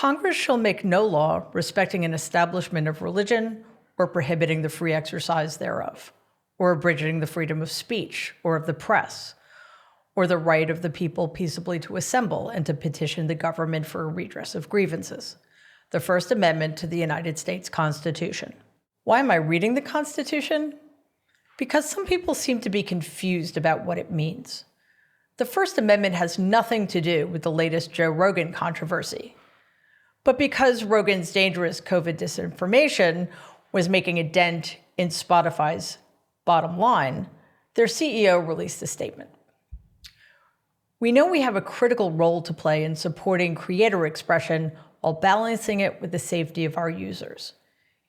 Congress shall make no law respecting an establishment of religion or prohibiting the free exercise thereof, or abridging the freedom of speech or of the press, or the right of the people peaceably to assemble and to petition the government for a redress of grievances. The First Amendment to the United States Constitution. Why am I reading the Constitution? Because some people seem to be confused about what it means. The First Amendment has nothing to do with the latest Joe Rogan controversy. But because Rogan's dangerous COVID disinformation was making a dent in Spotify's bottom line, their CEO released a statement. We know we have a critical role to play in supporting creator expression while balancing it with the safety of our users.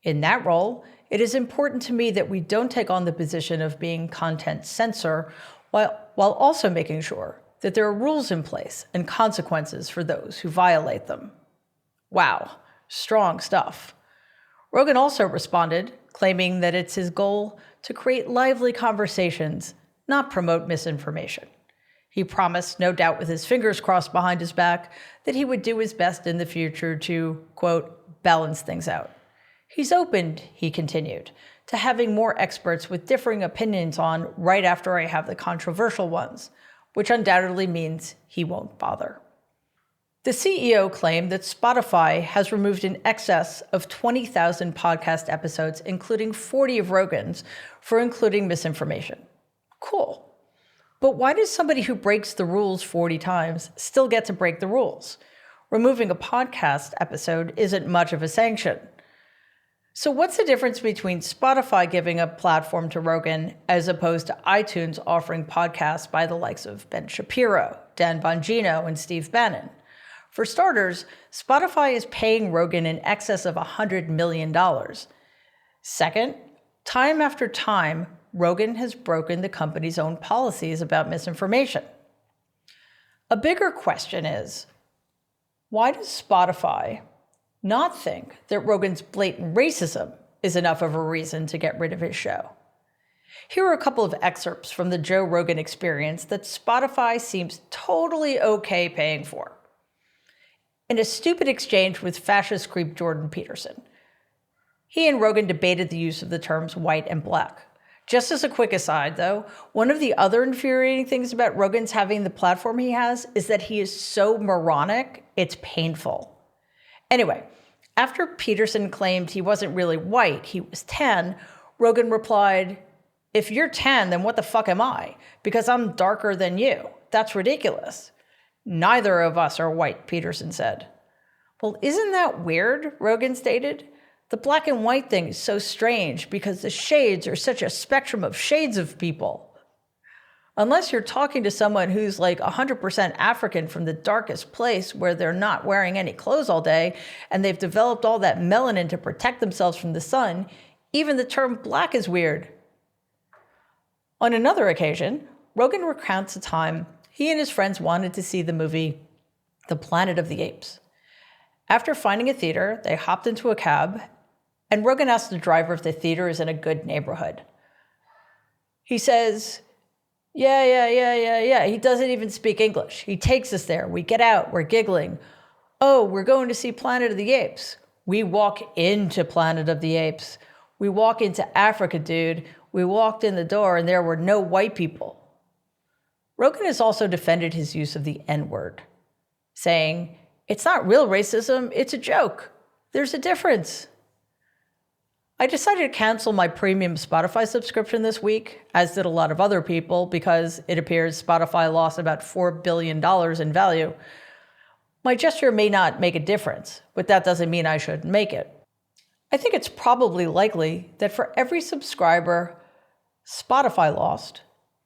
In that role, it is important to me that we don't take on the position of being content censor while also making sure that there are rules in place and consequences for those who violate them. Wow, strong stuff. Rogan also responded, claiming that it's his goal to create lively conversations, not promote misinformation. He promised, no doubt with his fingers crossed behind his back, that he would do his best in the future to, quote, balance things out. He's opened, he continued, to having more experts with differing opinions on right after I have the controversial ones, which undoubtedly means he won't bother. The CEO claimed that Spotify has removed in excess of 20,000 podcast episodes, including 40 of Rogan's, for including misinformation. Cool. But why does somebody who breaks the rules 40 times still get to break the rules? Removing a podcast episode isn't much of a sanction. So what's the difference between Spotify giving a platform to Rogan as opposed to iTunes offering podcasts by the likes of Ben Shapiro, Dan Bongino, and Steve Bannon? For starters, Spotify is paying Rogan in excess of $100 million. Second, time after time, Rogan has broken the company's own policies about misinformation. A bigger question is, why does Spotify not think that Rogan's blatant racism is enough of a reason to get rid of his show? Here are a couple of excerpts from the Joe Rogan Experience that Spotify seems totally okay paying for. In a stupid exchange with fascist creep Jordan Peterson, he and Rogan debated the use of the terms white and black. Just as a quick aside, though, one of the other infuriating things about Rogan's having the platform he has is that he is so moronic, it's painful. Anyway, after Peterson claimed he wasn't really white, he was tan, Rogan replied, "If you're tan, then what the fuck am I? Because I'm darker than you. That's ridiculous." "Neither of us are white," Peterson said. "Well, isn't that weird?" Rogan stated. "The black and white thing is so strange because the shades are such a spectrum of shades of people. Unless you're talking to someone who's like 100% African from the darkest place where they're not wearing any clothes all day and they've developed all that melanin to protect themselves from the sun, even the term black is weird." On another occasion, Rogan recounts a time he and his friends wanted to see the movie The Planet of the Apes. After finding a theater, they hopped into a cab, and Rogan asked the driver if the theater is in a good neighborhood. He says, yeah. He doesn't even speak English. He takes us there. We get out. We're giggling. "Oh, we're going to see Planet of the Apes." We walk into Planet of the Apes. We walk into Africa, dude. We walked in the door, and there were no white people. Rogan has also defended his use of the N-word, saying, "It's not real racism, it's a joke. There's a difference." I decided to cancel my premium Spotify subscription this week, as did a lot of other people, because it appears Spotify lost about $4 billion in value. My gesture may not make a difference, but that doesn't mean I shouldn't make it. I think it's probably likely that for every subscriber Spotify lost,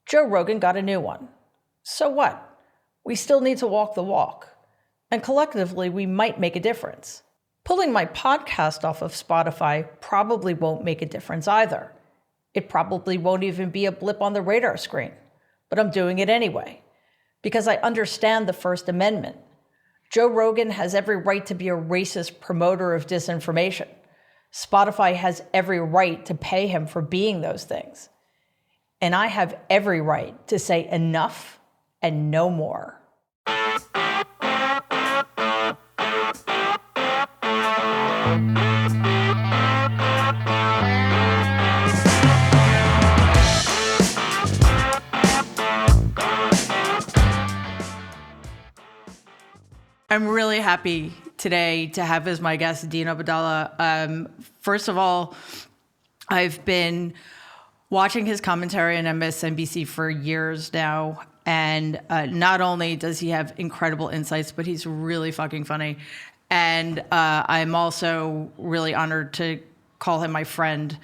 Joe Rogan got a new one. So what? We still need to walk the walk. And collectively, we might make a difference. Pulling my podcast off of Spotify probably won't make a difference either. It probably won't even be a blip on the radar screen. But I'm doing it anyway, because I understand the First Amendment. Joe Rogan has every right to be a racist promoter of disinformation. Spotify has every right to pay him for being those things. And I have every right to say enough and no more. I'm really happy today to have as my guest Dean Obeidallah. First of all, I've been watching his commentary on MSNBC for years now, and not only does he have incredible insights, but he's really fucking funny. And I'm also really honored to call him my friend.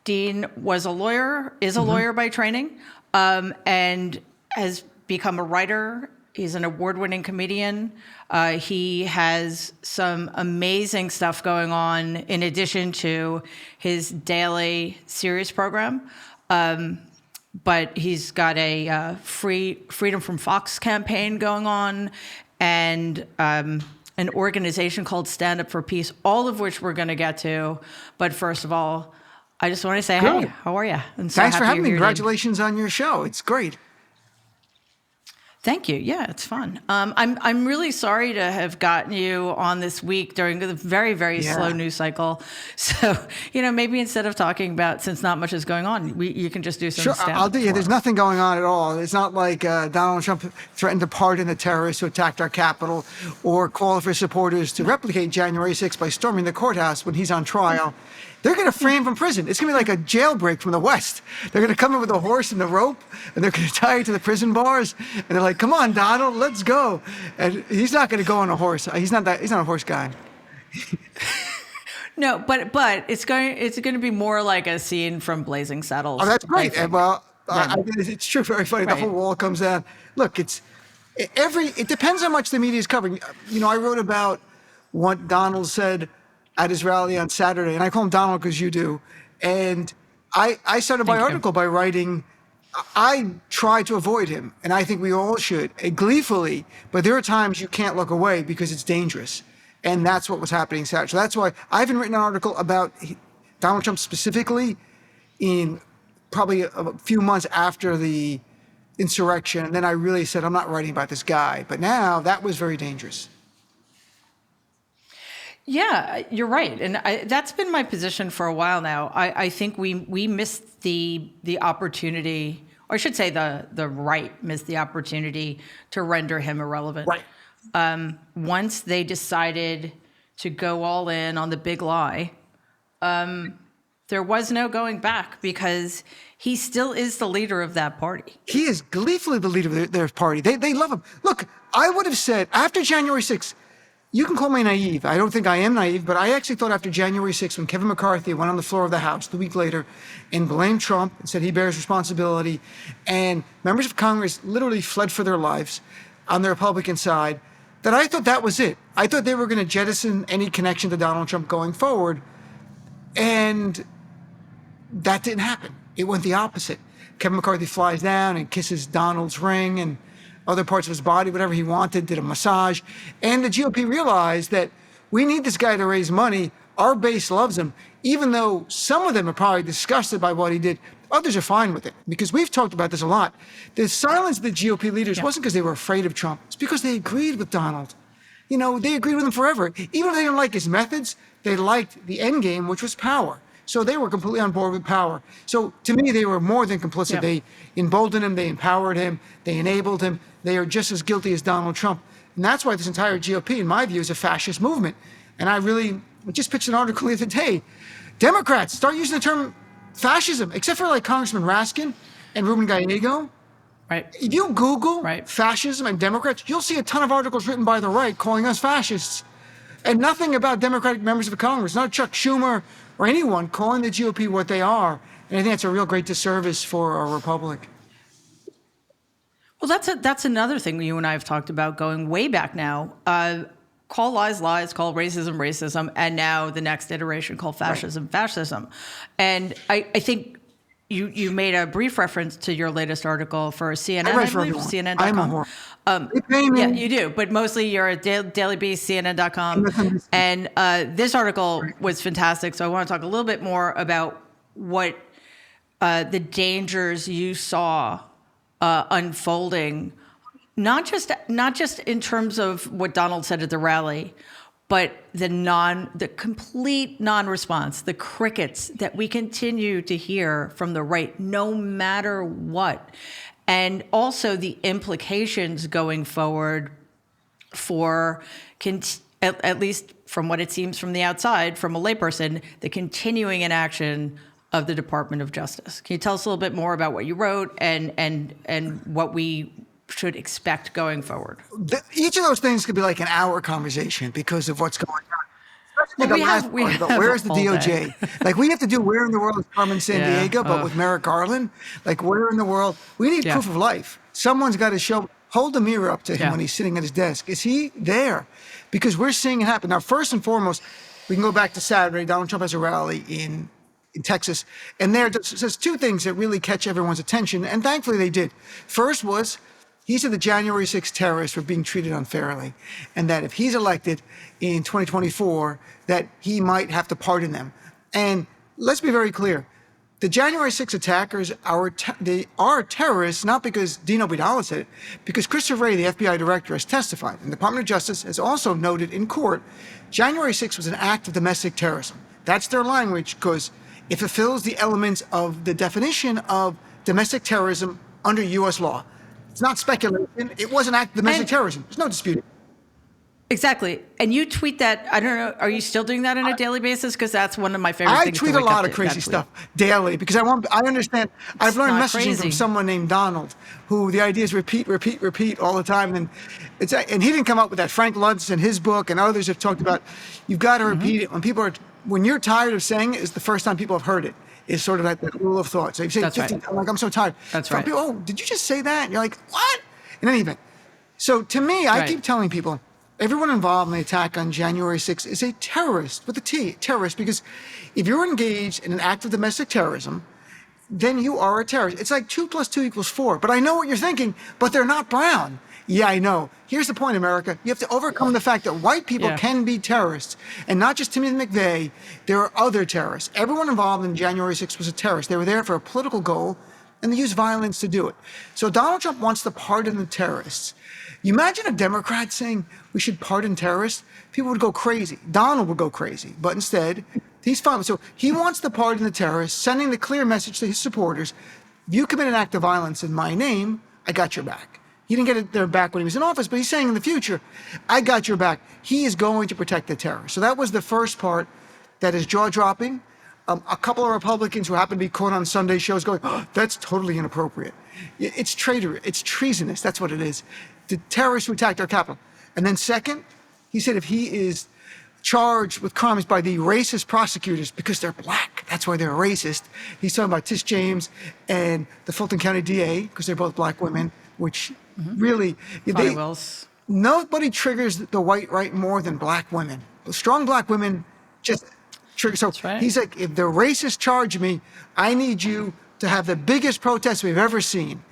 Dean was a lawyer, is a lawyer by training, and has become a writer. He's an award-winning comedian. He has some amazing stuff going on in addition to his daily series program. But he's got a Freedom from Fox campaign going on, and an organization called Stand Up for Peace, all of which we're going to get to. But first of all, I just want to say, hey, how are you? And so thanks for having me. Here, Congratulations on your show. It's great. Thank you. Yeah, it's fun. I'm really sorry to have gotten you on this week during the very, very slow news cycle. So, maybe instead of talking about, since not much is going on, you can just do some Sure, stand-up I'll do. Yeah, there's nothing going on at all. It's not like Donald Trump threatened to pardon the terrorists who attacked our Capitol or call for supporters to replicate January 6th by storming the courthouse when he's on trial. They're going to free him from prison. It's going to be like a jailbreak from the West. They're going to come in with a horse and a rope, and they're going to tie it to the prison bars. And they're like, "Come on, Donald, let's go." And he's not going to go on a horse. He's not a horse guy. No, but it's going to be more like a scene from Blazing Saddles. Oh, that's great. It's true. Very funny. Right. The whole wall comes down. Look, it depends how much the media is covering. I wrote about what Donald said at his rally on Saturday, and I call him Donald because you do. And I started my article by writing, I try to avoid him, and I think we all should, gleefully, but there are times you can't look away because it's dangerous. And that's what was happening Saturday. So that's why I haven't written an article about Donald Trump specifically in probably a few months after the insurrection. And then I really said, I'm not writing about this guy. But now that was very dangerous. Yeah, you're right. And that's been my position for a while now. I think we missed the opportunity, or I should say the right missed the opportunity to render him irrelevant. Right. Once they decided to go all in on the big lie, there was no going back because he still is the leader of that party. He is gleefully the leader of their party. They love him. Look, I would have said after January 6th, you can call me naive. I don't think I am naive, but I actually thought after January 6th, when Kevin McCarthy went on the floor of the House the week later and blamed Trump and said he bears responsibility, and members of Congress literally fled for their lives on the Republican side, that I thought that was it. I thought they were going to jettison any connection to Donald Trump going forward, and that didn't happen. It went the opposite. Kevin McCarthy flies down and kisses Donald's ring and other parts of his body, whatever he wanted, did a massage. And the GOP realized that we need this guy to raise money. Our base loves him, even though some of them are probably disgusted by what he did. Others are fine with it, because we've talked about this a lot. The silence of the GOP leaders wasn't because they were afraid of Trump. It's because they agreed with Donald. They agreed with him forever. Even if they didn't like his methods, they liked the end game, which was power. So they were completely on board with power. So to me, they were more than complicit. Yeah. They emboldened him, they empowered him, they enabled him. They are just as guilty as Donald Trump. And that's why this entire GOP, in my view, is a fascist movement. And I just pitched an article the other day. Democrats, start using the term fascism, except for like Congressman Raskin and Ruben Gallego. Right. If you Google fascism and Democrats, you'll see a ton of articles written by the right calling us fascists. And nothing about Democratic members of Congress, not Chuck Schumer or anyone calling the GOP what they are. And I think that's a real great disservice for our republic. Well, that's another thing you and I have talked about going way back now. Call lies, lies, call racism, racism, and now the next iteration called fascism, fascism. And I think you made a brief reference to your latest article for CNN, I believe, CNN.com. I'm a whore. Yeah, you do, but mostly you're at Daily Beast, CNN.com. And this article was fantastic, so I want to talk a little bit more about what the dangers you saw unfolding, not just in terms of what Donald said at the rally, But the complete non-response, the crickets that we continue to hear from the right, no matter what, and also the implications going forward for, at least from what it seems from the outside, from a layperson, the continuing inaction of the Department of Justice. Can you tell us a little bit more about what you wrote and what we should expect going forward? Each of those things could be like an hour conversation because of what's going on. Well, The last part about where's the DOJ? Like, we have to do where in the world is Carmen San Diego, but with Merrick Garland, like, where in the world? We need proof of life. Someone's got to hold the mirror up to him when he's sitting at his desk. Is he there? Because we're seeing it happen. Now, first and foremost, we can go back to Saturday. Donald Trump has a rally in Texas, and there says two things that really catch everyone's attention, and thankfully they did. First was, he said the January 6th terrorists were being treated unfairly, and that if he's elected in 2024, that he might have to pardon them. And let's be very clear. The January 6th attackers they are terrorists, not because Dean Obeidallah said it, because Christopher Wray, the FBI director, has testified. And the Department of Justice has also noted in court, January 6th was an act of domestic terrorism. That's their language, because it fulfills the elements of the definition of domestic terrorism under U.S. law. It's not speculation. It was an act of domestic terrorism. There's no dispute. Exactly. And you tweet that, I don't know, are you still doing that on a daily basis? Because that's one of my favorite things. I tweet a lot of crazy stuff daily because I understand. I've learned messaging from someone named Donald, who the idea is repeat all the time. And he didn't come up with that. Frank Luntz in his book and others have talked about, you've got to repeat it. When you're tired of saying it, it's the first time people have heard it. It's sort of like that rule of thought. So you say 15, I'm like, I'm so tired. That's right. People, oh, did you just say that? And you're like, what? In any event. So to me, I keep telling people, everyone involved in the attack on January 6th is a terrorist, with a T, terrorist, because if you're engaged in an act of domestic terrorism, then you are a terrorist. It's like 2 + 2 = 4. But I know what you're thinking, but they're not brown. Yeah, I know. Here's the point, America. You have to overcome the fact that white people can be terrorists. And not just Timothy McVeigh. There are other terrorists. Everyone involved in January 6th was a terrorist. They were there for a political goal, and they used violence to do it. So Donald Trump wants to pardon the terrorists. You imagine a Democrat saying we should pardon terrorists? People would go crazy. Donald would go crazy. But instead, he's fine. So he wants to pardon the terrorists, sending the clear message to his supporters, if you commit an act of violence in my name, I got your back. He didn't get it their back when he was in office, but he's saying in the future, I got your back. He is going to protect the terrorists. So that was the first part that is jaw-dropping. A couple of Republicans who happen to be caught on Sunday shows going, oh, that's totally inappropriate. It's traitor. It's treasonous. That's what it is. The terrorists who attacked our Capitol. And then second, he said if he is charged with crimes by the racist prosecutors because they're black, that's why they're racist. He's talking about Tish James and the Fulton County DA because they're both black women, which really, nobody triggers the white right more than black women. Strong black women just trigger. So he's like, if the racists charge me, I need you to have the biggest protest we've ever seen.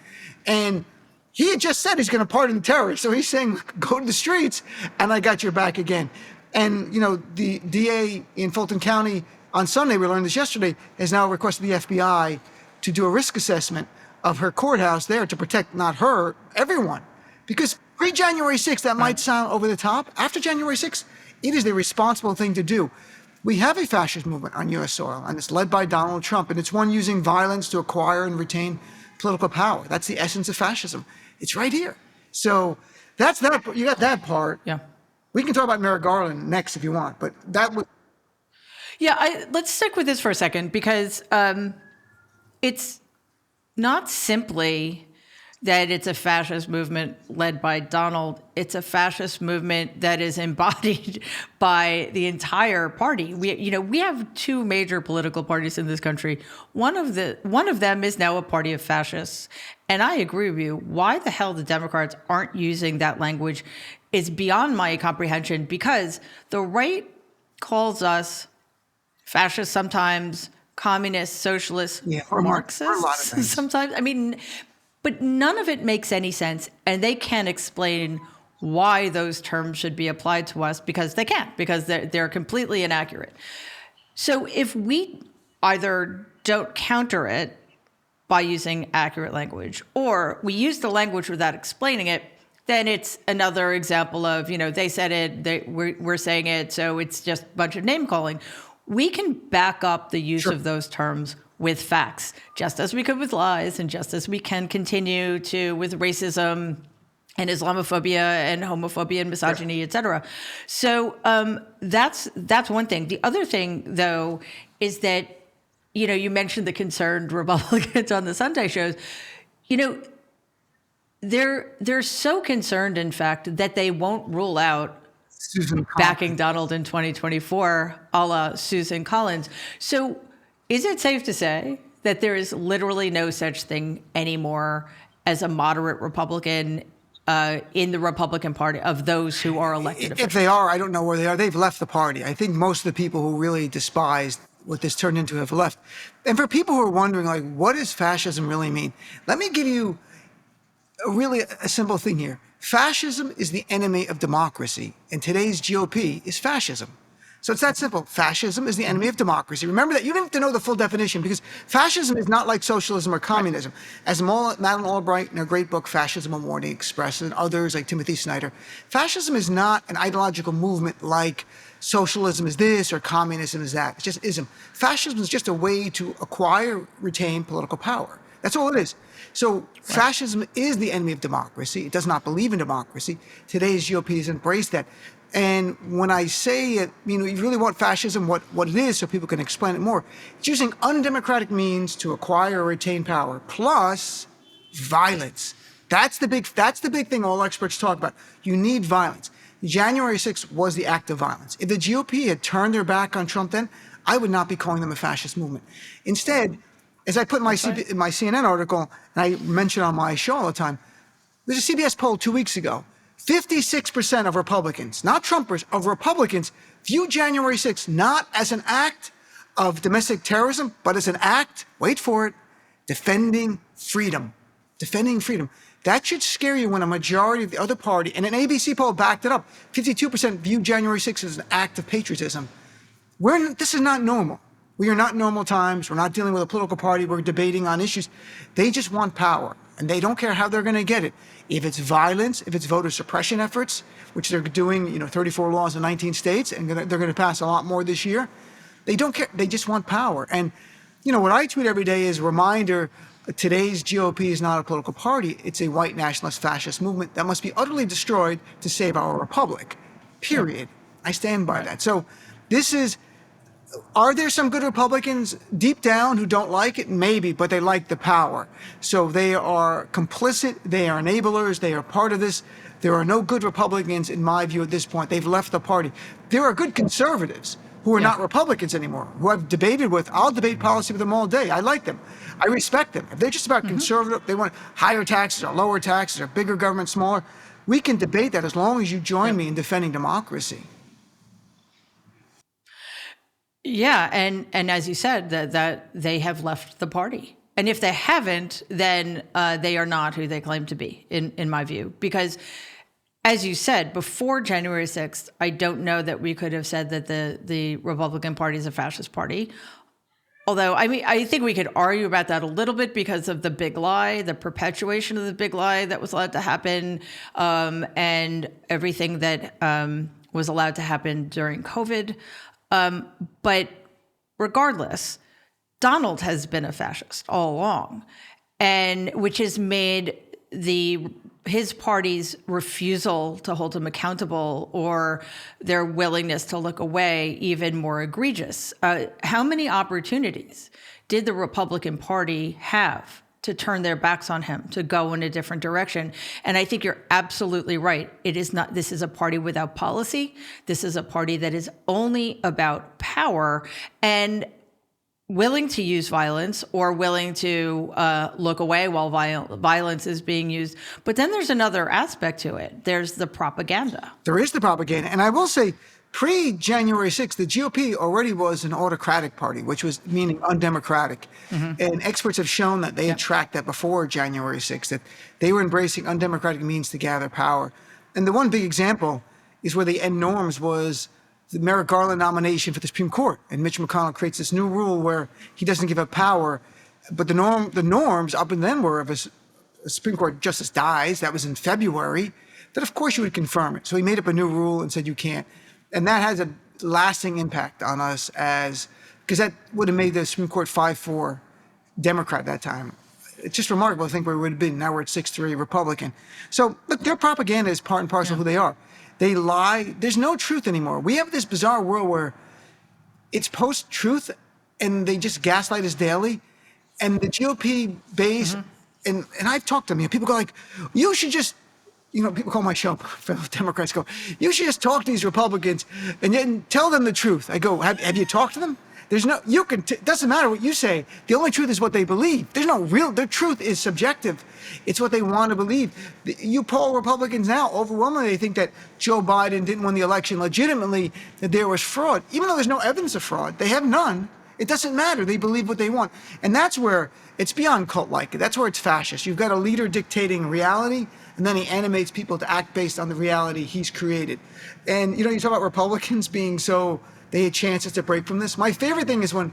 And he had just said he's going to pardon the terrorists. So he's saying, go to the streets and I got your back again. And, you know, the DA in Fulton County on Sunday, we learned this yesterday, has now requested the FBI to do a risk assessment of her courthouse there to protect not her, everyone. Because pre-January 6th, that might sound over the top. After January 6th, it is the responsible thing to do. We have a fascist movement on U.S. soil, and it's led by Donald Trump, and it's one using violence to acquire and retain political power. That's the essence of fascism. It's right here. So that's that. You got that part. Yeah. We can talk about Merrick Garland next if you want, but that was... Yeah, let's stick with this for a second because it's not simply that it's a fascist movement led by Donald. It's a fascist movement that is embodied by the entire party. We have two major political parties in this country. One of them is now a party of fascists. And I agree with you. Why the hell the Democrats aren't using that language is beyond my comprehension because the right calls us fascists sometimes, communists, socialists, Marxists sometimes. I mean, but none of it makes any sense. And they can't explain why those terms should be applied to us because they can't, because they're completely inaccurate. So if we either don't counter it by using accurate language, or we use the language without explaining it, then it's another example of, they said it, we're saying it, so it's just a bunch of name calling. We can back up the use of those terms with facts, just as we could with lies, and just as we can continue to with racism and Islamophobia and homophobia and misogyny, et cetera. So that's one thing. The other thing, though, is that, you mentioned the concerned Republicans on the Sunday shows. They're so concerned, in fact, that they won't rule out backing Donald in 2024, a la Susan Collins. So is it safe to say that there is literally no such thing anymore as a moderate Republican in the Republican Party of those who are elected officials? If they are, I don't know where they are. They've left the party. I think most of the people who really despised what this turned into have left. And for people who are wondering, like, what does fascism really mean? Let me give you a simple thing here. Fascism is the enemy of democracy, and today's GOP is fascism. So it's that simple. Fascism is the enemy of democracy. Remember that. You don't have to know the full definition, because fascism is not like socialism or communism. As Madeleine Albright in her great book, Fascism, A Warning, expresses, and others like Timothy Snyder, fascism is not an ideological movement like socialism is this or communism is that. It just ism. Fascism is just a way to acquire, retain political power. That's all it is. So fascism is the enemy of democracy. It does not believe in democracy. Today's GOP has embraced that. And when I say it, you really want fascism, what it is, so people can explain it more. It's using undemocratic means to acquire or retain power, plus violence. That's the big thing all experts talk about. You need violence. January 6th was the act of violence. If the GOP had turned their back on Trump then, I would not be calling them a fascist movement. Instead, as I put in my CNN article, and I mention on my show all the time, there's a CBS poll 2 weeks ago. 56% of Republicans, not Trumpers, of Republicans, view January 6th not as an act of domestic terrorism, but as an act, wait for it, defending freedom. Defending freedom. That should scare you when a majority of the other party, and an ABC poll backed it up, 52% view January 6th as an act of patriotism. This is not normal. We are not normal times. We're not dealing with a political party. We're debating on issues. They just want power, and they don't care how they're going to get it. If it's violence, if it's voter suppression efforts, which they're doing, 34 laws in 19 states, and they're going to pass a lot more this year, they don't care. They just want power. And, what I tweet every day is a reminder, today's GOP is not a political party. It's a white nationalist fascist movement that must be utterly destroyed to save our republic, period. I stand by that. So are there some good Republicans deep down who don't like it? Maybe, but they like the power. So they are complicit, they are enablers, they are part of this. There are no good Republicans, in my view, at this point. They've left the party. There are good conservatives who are not Republicans anymore, who I've debated with. I'll debate policy with them all day. I like them. I respect them. If they're just about conservative, they want higher taxes or lower taxes or bigger government, smaller, we can debate that as long as you join me in defending democracy. Yeah, and as you said, that they have left the party. And if they haven't, then they are not who they claim to be, in my view. Because, as you said, before January 6th, I don't know that we could have said that the Republican Party is a fascist party. Although, I think we could argue about that a little bit because of the big lie, the perpetuation of the big lie that was allowed to happen, and everything that was allowed to happen during COVID. But regardless, Donald has been a fascist all along, and which has made his party's refusal to hold him accountable or their willingness to look away even more egregious. How many opportunities did the Republican Party have to turn their backs on him, to go in a different direction? And I think you're absolutely right. This is a party without policy. This is a party that is only about power and willing to use violence or willing to look away while violence is being used. But then there's another aspect to it. There's the propaganda. There is the propaganda. And I will say, pre-January 6th, the GOP already was an autocratic party, which was meaning undemocratic. And experts have shown that they had tracked that before January 6th, that they were embracing undemocratic means to gather power. And the one big example is where the end norms was the Merrick Garland nomination for the Supreme Court. And Mitch McConnell creates this new rule where he doesn't give up power. But the norms up and then were if a Supreme Court justice dies, that was in February, that of course you would confirm it. So he made up a new rule and said you can't. And that has a lasting impact on us because that would have made the Supreme Court 5-4 Democrat at that time. It's just remarkable to think where we would have been. Now we're at 6-3 Republican. So look, their propaganda is part and parcel of who they are. They lie. There's no truth anymore. We have this bizarre world where it's post-truth and they just gaslight us daily. And the GOP base, and I've talked to them, people go like, you should just, people call my show, fellow Democrats go, you should just talk to these Republicans and tell them the truth. I go, have you talked to them? There's no, it doesn't matter what you say. The only truth is what they believe. There's no their truth is subjective. It's what they want to believe. You poll Republicans now, overwhelmingly they think that Joe Biden didn't win the election legitimately, that there was fraud. Even though there's no evidence of fraud, they have none. It doesn't matter. They believe what they want. And that's where it's beyond cult-like. That's where it's fascist. You've got a leader dictating reality, and then he animates people to act based on the reality he's created. And, you talk about Republicans being so, they had chances to break from this. My favorite thing is when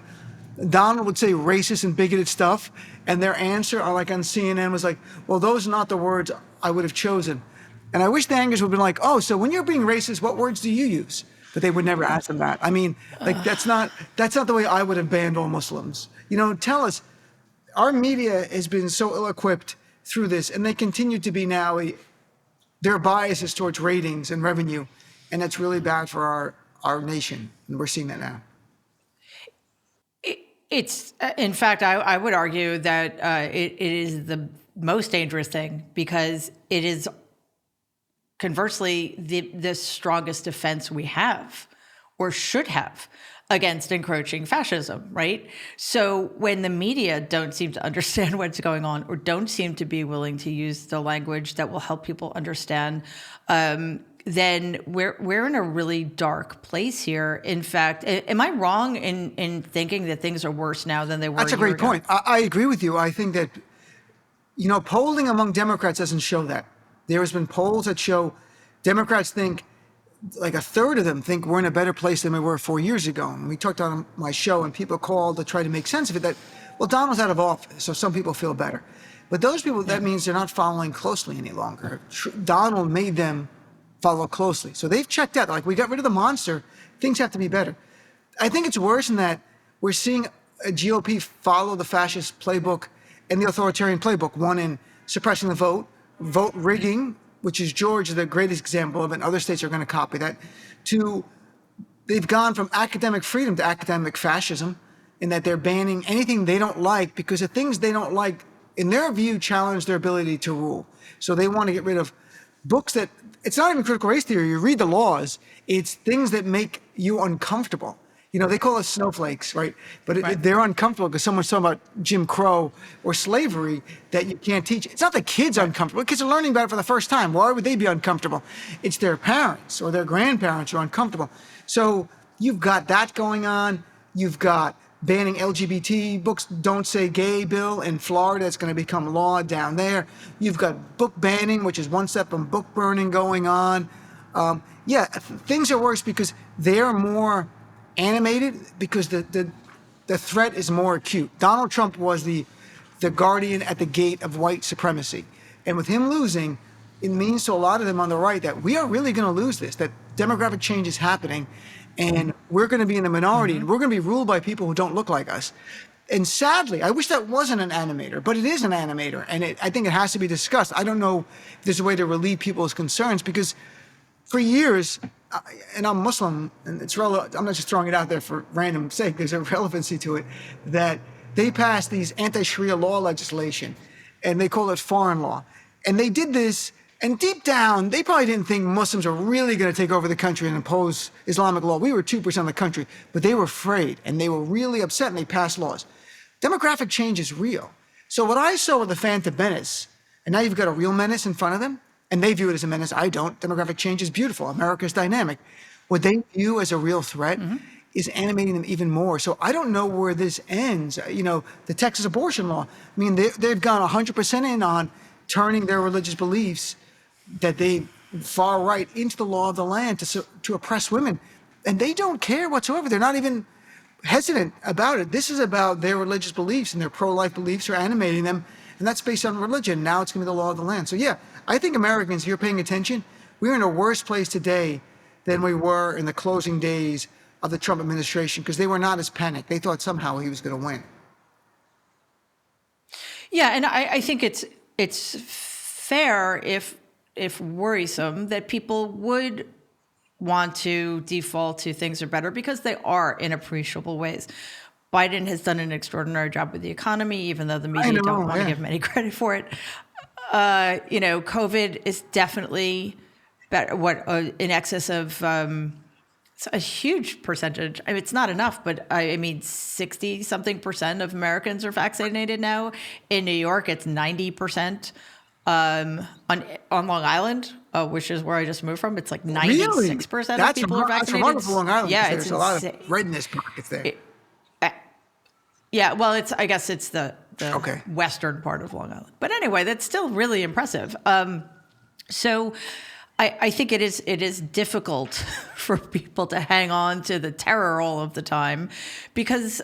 Donald would say racist and bigoted stuff, and their answer, like on CNN, was like, well, those are not the words I would have chosen. And I wish the Angers would have been like, oh, so when you're being racist, what words do you use? But they would never ask them that. I mean, that's not the way I would have banned all Muslims. Tell us, our media has been so ill-equipped through this, and they continue to be now. Their bias is towards ratings and revenue, and that's really bad for our nation, and we're seeing that now. It's, in fact, I would argue that it is the most dangerous thing because it is conversely the strongest defense we have or should have against encroaching fascism, right? So when the media don't seem to understand what's going on or don't seem to be willing to use the language that will help people understand, then we're in a really dark place here. In fact, am I wrong in thinking that things are worse now than they were? That's a great point. I agree with you. I think that, polling among Democrats doesn't show that. There has been polls that show Democrats think, like a third of them think we're in a better place than we were 4 years ago. And we talked on my show and people called to try to make sense of it that, well, Donald's out of office, so some people feel better. But those people, that means they're not following closely any longer. Donald made them follow closely. So they've checked out, like we got rid of the monster, things have to be better. I think it's worse in that we're seeing a GOP follow the fascist playbook and the authoritarian playbook, one in suppressing the vote rigging, which is Georgia, the greatest example of it, and other states are going to copy that, to they've gone from academic freedom to academic fascism in that they're banning anything they don't like because the things they don't like, in their view, challenge their ability to rule. So they want to get rid of books that, it's not even critical race theory, you read the laws, it's things that make you uncomfortable. They call us snowflakes, right? But they're uncomfortable because someone's talking about Jim Crow or slavery that you can't teach. It's not the kids uncomfortable. Kids are learning about it for the first time. Why would they be uncomfortable? It's their parents or their grandparents who are uncomfortable. So you've got that going on. You've got banning LGBT books, Don't Say Gay bill in Florida. It's going to become law down there. You've got book banning, which is one step from book burning going on. Things are worse because they're more animated because the threat is more acute. Donald Trump was the guardian at the gate of white supremacy. And with him losing, it means to a lot of them on the right that we are really going to lose this, that demographic change is happening and we're going to be in the minority and we're going to be ruled by people who don't look like us. And sadly, I wish that wasn't an animator, but it is an animator. And I think it has to be discussed. I don't know if there's a way to relieve people's concerns because for years, and I'm Muslim, and it's relevant. I'm not just throwing it out there for random sake. There's a relevancy to it that they passed these anti-Sharia law legislation, and they call it foreign law. And they did this, and deep down, they probably didn't think Muslims are really going to take over the country and impose Islamic law. We were 2% of the country, but they were afraid, and they were really upset, and they passed laws. Demographic change is real. So what I saw with the Phantom Menace, and now you've got a real menace in front of them, and they view it as a menace. I don't. Demographic change is beautiful. America's dynamic. What they view as a real threat is animating them even more. So I don't know where this ends. The Texas abortion law, I mean, they've gone 100% in on turning their religious beliefs that they far right into the law of the land to oppress women. And they don't care whatsoever. They're not even hesitant about it. This is about their religious beliefs, and their pro-life beliefs are animating them. And that's based on religion. Now it's going to be the law of the land. So yeah, I think Americans, if you're paying attention, we're in a worse place today than we were in the closing days of the Trump administration, because they were not as panicked. They thought somehow he was going to win. Yeah, and I think it's fair, if worrisome, that people would want to default to things are better, because they are in appreciable ways. Biden has done an extraordinary job with the economy, even though the media don't want to give him any credit for it. COVID is definitely better, in excess of it's a huge percentage. I mean, it's not enough, but 60-something% of Americans are vaccinated now. In New York, it's 90%. On Long Island, which is where I just moved from, it's like 96% of people are vaccinated. That's Long Island. Yeah, there's a lot of redness pockets there. Yeah, well, I guess it's the western part of Long Island. But anyway, that's still really impressive. So I think it is difficult for people to hang on to the terror all of the time, because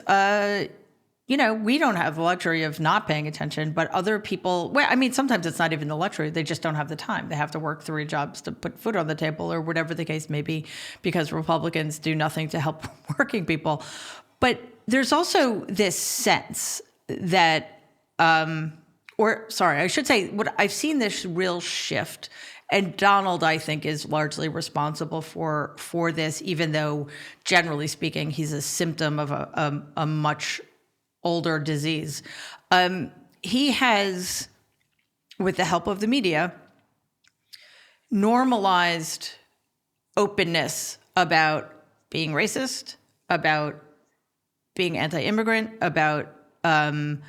we don't have the luxury of not paying attention, but other people, sometimes it's not even the luxury. They just don't have the time. They have to work 3 jobs to put food on the table, or whatever the case may be, because Republicans do nothing to help working people. But there's also this sense that, I should say, what I've seen this real shift, and Donald, I think, is largely responsible for this, even though, generally speaking, he's a symptom of a much older disease. He has, with the help of the media, normalized openness about being racist, about being anti-immigrant, about lying,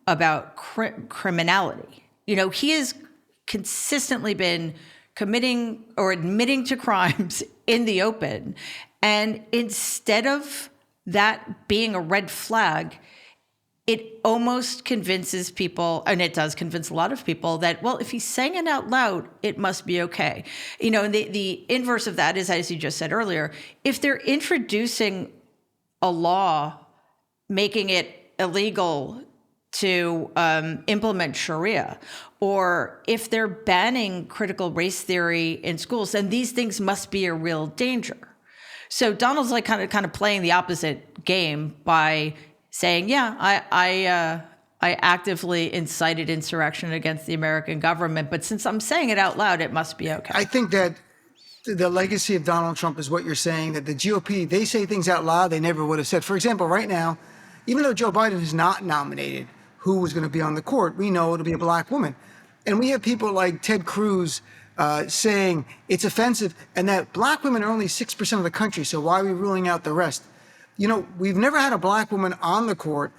about criminality. He has consistently been committing or admitting to crimes in the open, and instead of that being a red flag, it almost convinces people, and it does convince a lot of people, that, well, if he's saying it out loud, it must be okay. And the inverse of that is, as you just said earlier, if they're introducing a law making it illegal to implement Sharia, or if they're banning critical race theory in schools, then these things must be a real danger. So Donald's like kind of playing the opposite game by saying, yeah, I actively incited insurrection against the American government, but since I'm saying it out loud, it must be okay. I think that the legacy of Donald Trump is what you're saying, that the GOP, they say things out loud they never would have said. For example, right now, even though Joe Biden is not nominated who was going to be on the court, we know it'll be a black woman. And we have people like Ted Cruz saying it's offensive, and that black women are only 6% of the country, so why are we ruling out the rest? We've never had a black woman on the court,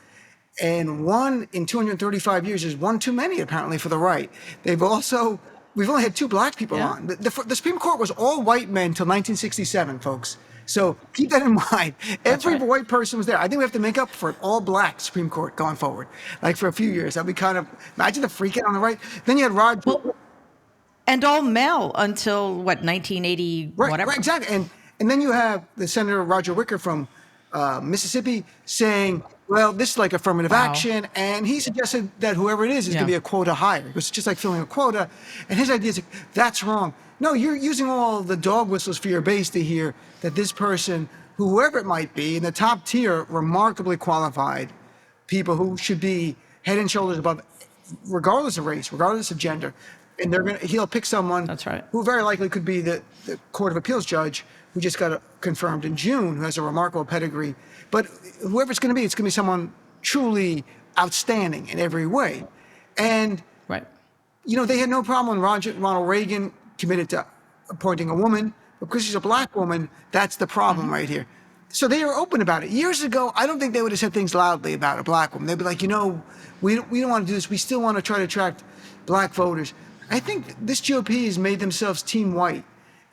and one in 235 years is one too many, apparently, for the right. We've only had 2 black people on. The Supreme Court was all white men until 1967, folks. So keep that in mind. Every white person was there. I think we have to make up for it. All black Supreme Court going forward, like for a few years. That'd be kind of, imagine the freak out on the right. Then you had Roger. Well, and all male until 1980, whatever. Right, exactly. And then you have the Senator Roger Wicker from Mississippi saying, well, this is like affirmative action. And he suggested that whoever it is going to be a quota hire. It was just like filling a quota. And his idea is, that's wrong. No, you're using all the dog whistles for your base to hear that this person, whoever it might be, in the top tier, remarkably qualified people who should be head and shoulders above, regardless of race, regardless of gender. And he'll pick someone who very likely could be the Court of Appeals judge who just got confirmed in June, who has a remarkable pedigree. But whoever it's going to be someone truly outstanding in every way. And, they had no problem when Ronald Reagan committed to appointing a woman, but because she's a black woman, that's the problem right here. So they are open about it. Years ago, I don't think they would have said things loudly about a black woman. They'd be like, we don't want to do this. We still want to try to attract black voters. I think this GOP has made themselves team white,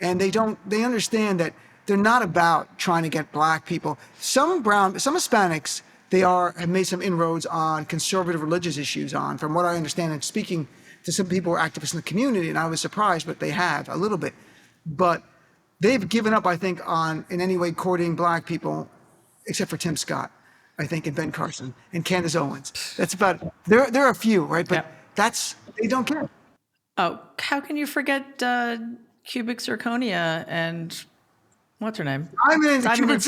and they understand that they're not about trying to get black people. Some Hispanics, have made some inroads on conservative religious issues from what I understand, and speaking to some people who are activists in the community, and I was surprised, but they have a little bit. But they've given up, I think, on in any way courting black people, except for Tim Scott. I think, and Ben Carson and Candace Owens. That's about, there are a few, right? But they don't care. Oh, how can you forget cubic zirconia and what's her name? Diamond and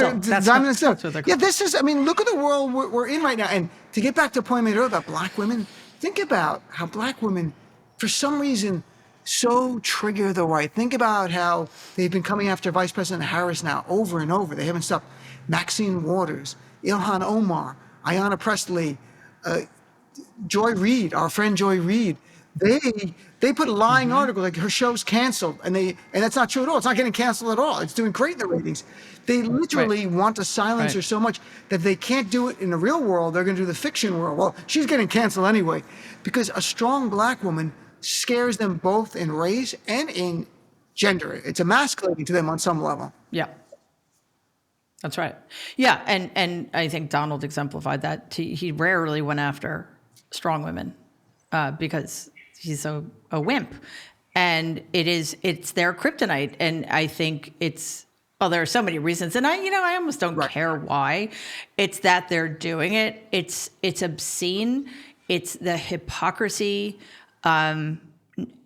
Silk. They're Yeah, this is, I mean, look at the world we're in right now. And to get back to a point I made earlier about black women, think about how black women, for some reason, so trigger the right. Think about how they've been coming after Vice President Harris now over and over. They haven't stopped. Maxine Waters, Ilhan Omar, Ayanna Pressley, Joy Reid, our friend Joy Reid. They put lying articles like her show's canceled, and that's not true at all. It's not getting canceled at all. It's doing great in the ratings. They literally want to silence her so much that they can't do it in the real world. They're going to do the fiction world. Well, she's getting canceled anyway, because a strong black woman scares them both in race and in gender. It's emasculating to them on some level. Yeah. That's right. Yeah, and I think Donald exemplified that. He rarely went after strong women because he's a wimp, and it's their kryptonite. And I think there are so many reasons, and I almost don't care why. It's that they're doing it. It's obscene. It's the hypocrisy.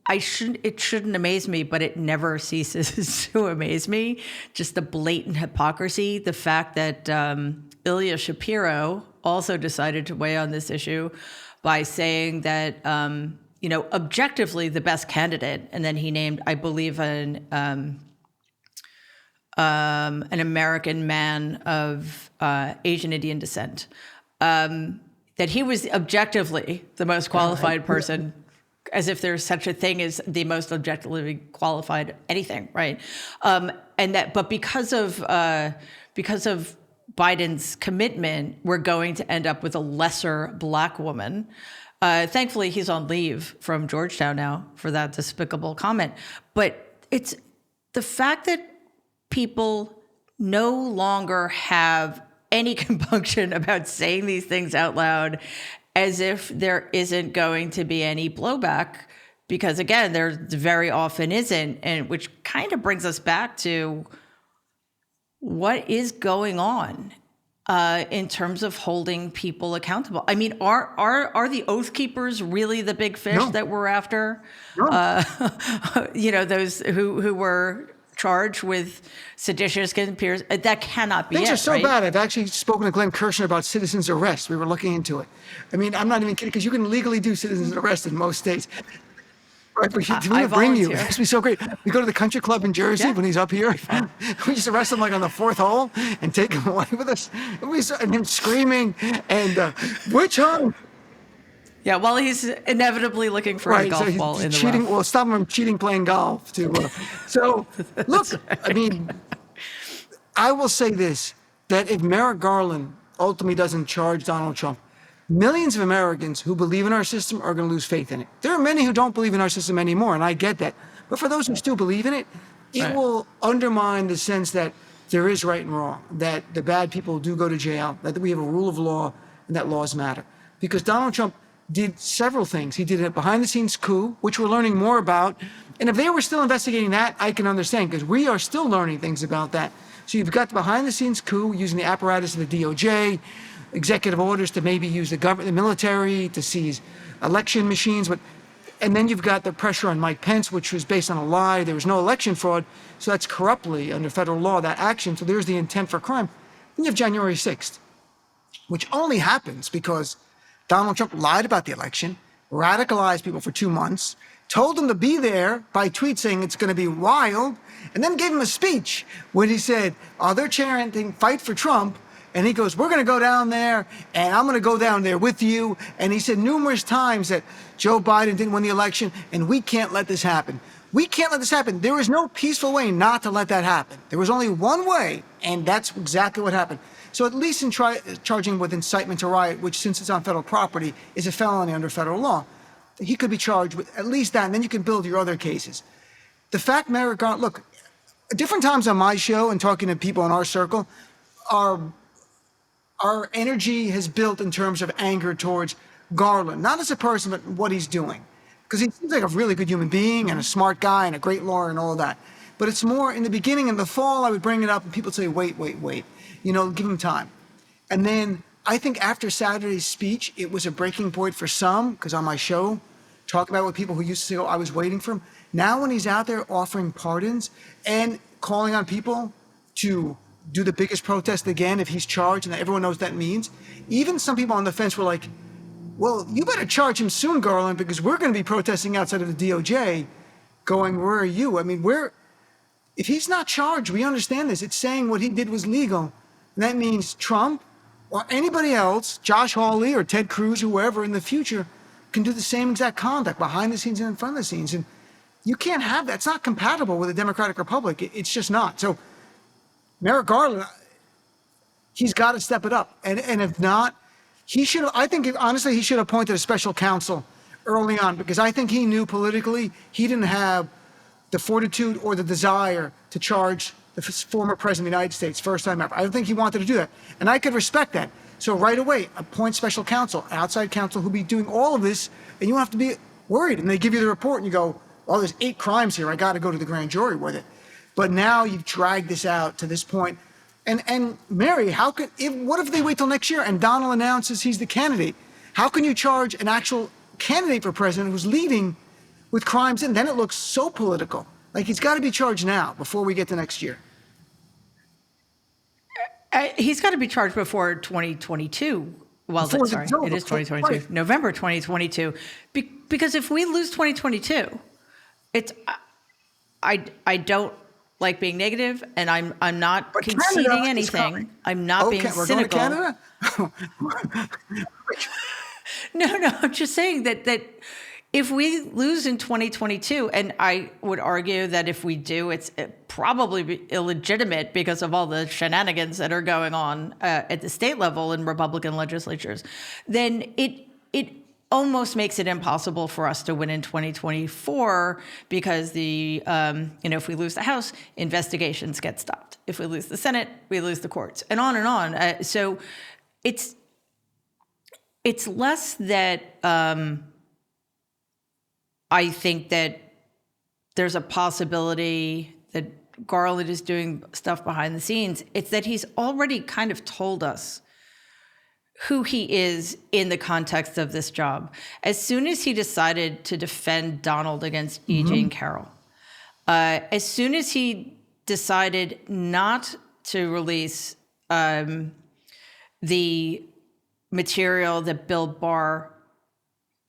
It shouldn't amaze me, but it never ceases to amaze me. Just the blatant hypocrisy. The fact that Ilya Shapiro also decided to weigh on this issue by saying that, objectively the best candidate, and then he named, I believe, an American man of Asian Indian descent, that he was objectively the most qualified person, as if there's such a thing as the most objectively qualified anything, right? But because of Biden's commitment, we're going to end up with a lesser black woman. Thankfully, he's on leave from Georgetown now for that despicable comment. But it's the fact that people no longer have any compunction about saying these things out loud, as if there isn't going to be any blowback, because again, there very often isn't, and which kind of brings us back to what is going on in terms of holding people accountable. I mean, are the Oath Keepers really the big fish that we're after? No. Those who were charged with seditious conspiracy. That cannot be Things are so right? bad. I've actually spoken to Glenn Kirshner about citizens' arrest. We were looking into it. I mean, I'm not even kidding, because you can legally do citizens' arrest in most states. Right, but we bring you. This would be so great. We go to the country club in Jersey when he's up here. We just arrest him like on the fourth hole and take him away with us. And him screaming and witch hunt. Yeah, well, he's inevitably looking for a golf ball in the rough. Well, stop him from cheating playing golf. So, look, right. I mean, I will say this, that if Merrick Garland ultimately doesn't charge Donald Trump, millions of Americans who believe in our system are going to lose faith in it. There are many who don't believe in our system anymore, and I get that. But for those who still believe in it, it will undermine the sense that there is right and wrong, that the bad people do go to jail, that we have a rule of law, and that laws matter. Because Donald Trump did several things. He did a behind-the-scenes coup, which we're learning more about. And if they were still investigating that, I can understand, because we are still learning things about that. So you've got the behind-the-scenes coup using the apparatus of the DOJ, executive orders to maybe use the government, the military to seize election machines. And then you've got the pressure on Mike Pence, which was based on a lie. There was no election fraud. So that's corruptly, under federal law, that action. So there's the intent for crime. Then you have January 6th, which only happens because Donald Trump lied about the election, radicalized people for 2 months, told them to be there by tweet saying it's going to be wild, and then gave him a speech when he said, they're chanting fight for Trump. And he goes, we're going to go down there, and I'm going to go down there with you. And he said numerous times that Joe Biden didn't win the election, and we can't let this happen. We can't let this happen. There is no peaceful way not to let that happen. There was only one way, and that's exactly what happened. So at least in charging with incitement to riot, which since it's on federal property, is a felony under federal law, he could be charged with at least that, and then you can build your other cases. The fact Merrick Garland, look, different times on my show and talking to people in our circle, our energy has built in terms of anger towards Garland, not as a person, but what he's doing. Because he seems like a really good human being and a smart guy and a great lawyer and all of that. But it's more in the beginning, in the fall, I would bring it up and people would say, wait, give him time. And then I think after Saturday's speech, it was a breaking point for some, because on my show, talk about with people who used to say, oh, I was waiting for him. Now when he's out there offering pardons and calling on people to do the biggest protest again if he's charged, and everyone knows that means, even some people on the fence were like, well, you better charge him soon, Garland, because we're going to be protesting outside of the DOJ going, where are you? I mean, if he's not charged, we understand this. It's saying what he did was legal. And that means Trump or anybody else, Josh Hawley or Ted Cruz, whoever in the future, can do the same exact conduct behind the scenes and in front of the scenes. And you can't have that. It's not compatible with a democratic republic. It's just not. So Merrick Garland, he's got to step it up. And if not, I think, honestly, he should have appointed a special counsel early on, because I think he knew politically he didn't have the fortitude or the desire to charge the former president of the United States, first time ever. I don't think he wanted to do that. And I could respect that. So right away, appoint special counsel, outside counsel who'll be doing all of this, and you don't have to be worried. And they give you the report and you go, oh, there's 8 crimes here. I got to go to the grand jury with it. But now you've dragged this out to this point. And Mary, what if they wait till next year and Donald announces he's the candidate? How can you charge an actual candidate for president who's leading with crimes? And then it looks so political. Like, he's got to be charged now before we get to next year. He's got to be charged before 2022. Well, sorry, it is 2022, right. November 2022. Because if we lose 2022, I don't like being negative, and I'm not conceding anything. I'm not being cynical. We're going to Canada? No, I'm just saying that if we lose in 2022, and I would argue that if we do, it's probably illegitimate because of all the shenanigans that are going on at the state level in Republican legislatures, then it almost makes it impossible for us to win in 2024 because if we lose the House, investigations get stopped. If we lose the Senate, we lose the courts, and on and on. So it's less that I think that there's a possibility that Garland is doing stuff behind the scenes. It's that he's already kind of told us who he is in the context of this job. As soon as he decided to defend Donald against E. Jean Carroll, as soon as he decided not to release the material that Bill Barr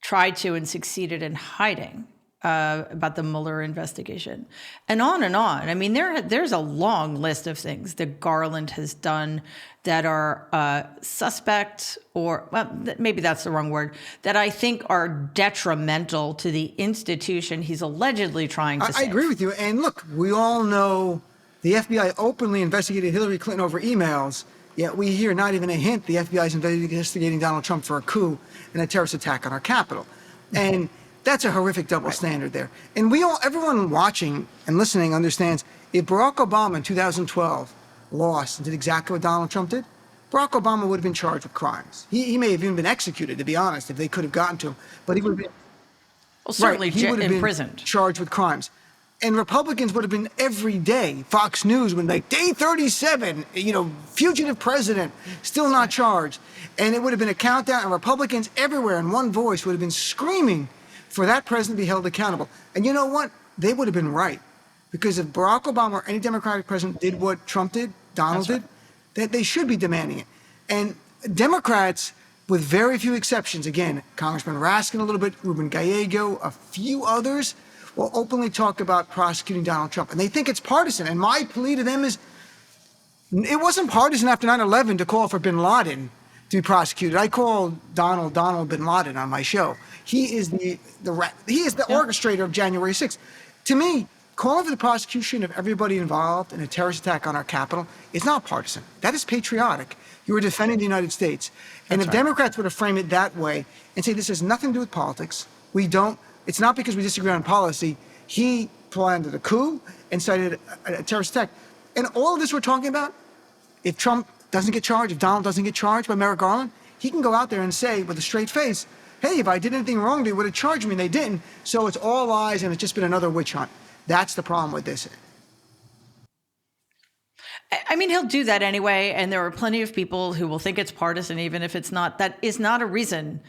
tried to and succeeded in hiding about the Mueller investigation, and on and on. I mean, there's a long list of things that Garland has done that are suspect, or well, maybe that's the wrong word, that I think are detrimental to the institution he's allegedly trying to save. I agree with you. And look, we all know the FBI openly investigated Hillary Clinton over emails, yet we hear not even a hint the FBI is investigating Donald Trump for a coup and a terrorist attack on our Capitol. And that's a horrific double standard there. And everyone watching and listening understands, if Barack Obama in 2012 lost and did exactly what Donald Trump did, Barack Obama would have been charged with crimes. He may have even been executed, to be honest, if they could have gotten to him. But he would have been certainly he would have imprisoned, been charged with crimes. And Republicans would have been every day. Fox News would be like, day 37, fugitive president, still not charged. And it would have been a countdown, and Republicans everywhere in one voice would have been screaming for that president to be held accountable. And you know what? They would have been right. Because if Barack Obama or any Democratic president did what Trump did, Donald did, that they should be demanding it. And Democrats, with very few exceptions, again, Congressman Raskin a little bit, Ruben Gallego, a few others, will openly talk about prosecuting Donald Trump. And they think it's partisan. And my plea to them is, it wasn't partisan after 9/11 to call for bin Laden to be prosecuted. I call Donald bin Laden on my show. He is the orchestrator of January 6th. To me, calling for the prosecution of everybody involved in a terrorist attack on our Capitol is not partisan. That is patriotic. You are defending the United States. And if Democrats were to frame it that way and say this has nothing to do with politics, it's not because we disagree on policy. He planned the coup and cited a terrorist attack. And all of this we're talking about, if Trump doesn't get charged, if Donald doesn't get charged by Merrick Garland, he can go out there and say with a straight face, hey, if I did anything wrong, they would have charged me, and they didn't. So it's all lies, and it's just been another witch hunt. That's the problem with this. I mean, he'll do that anyway, and there are plenty of people who will think it's partisan, even if it's not. That is not a reason.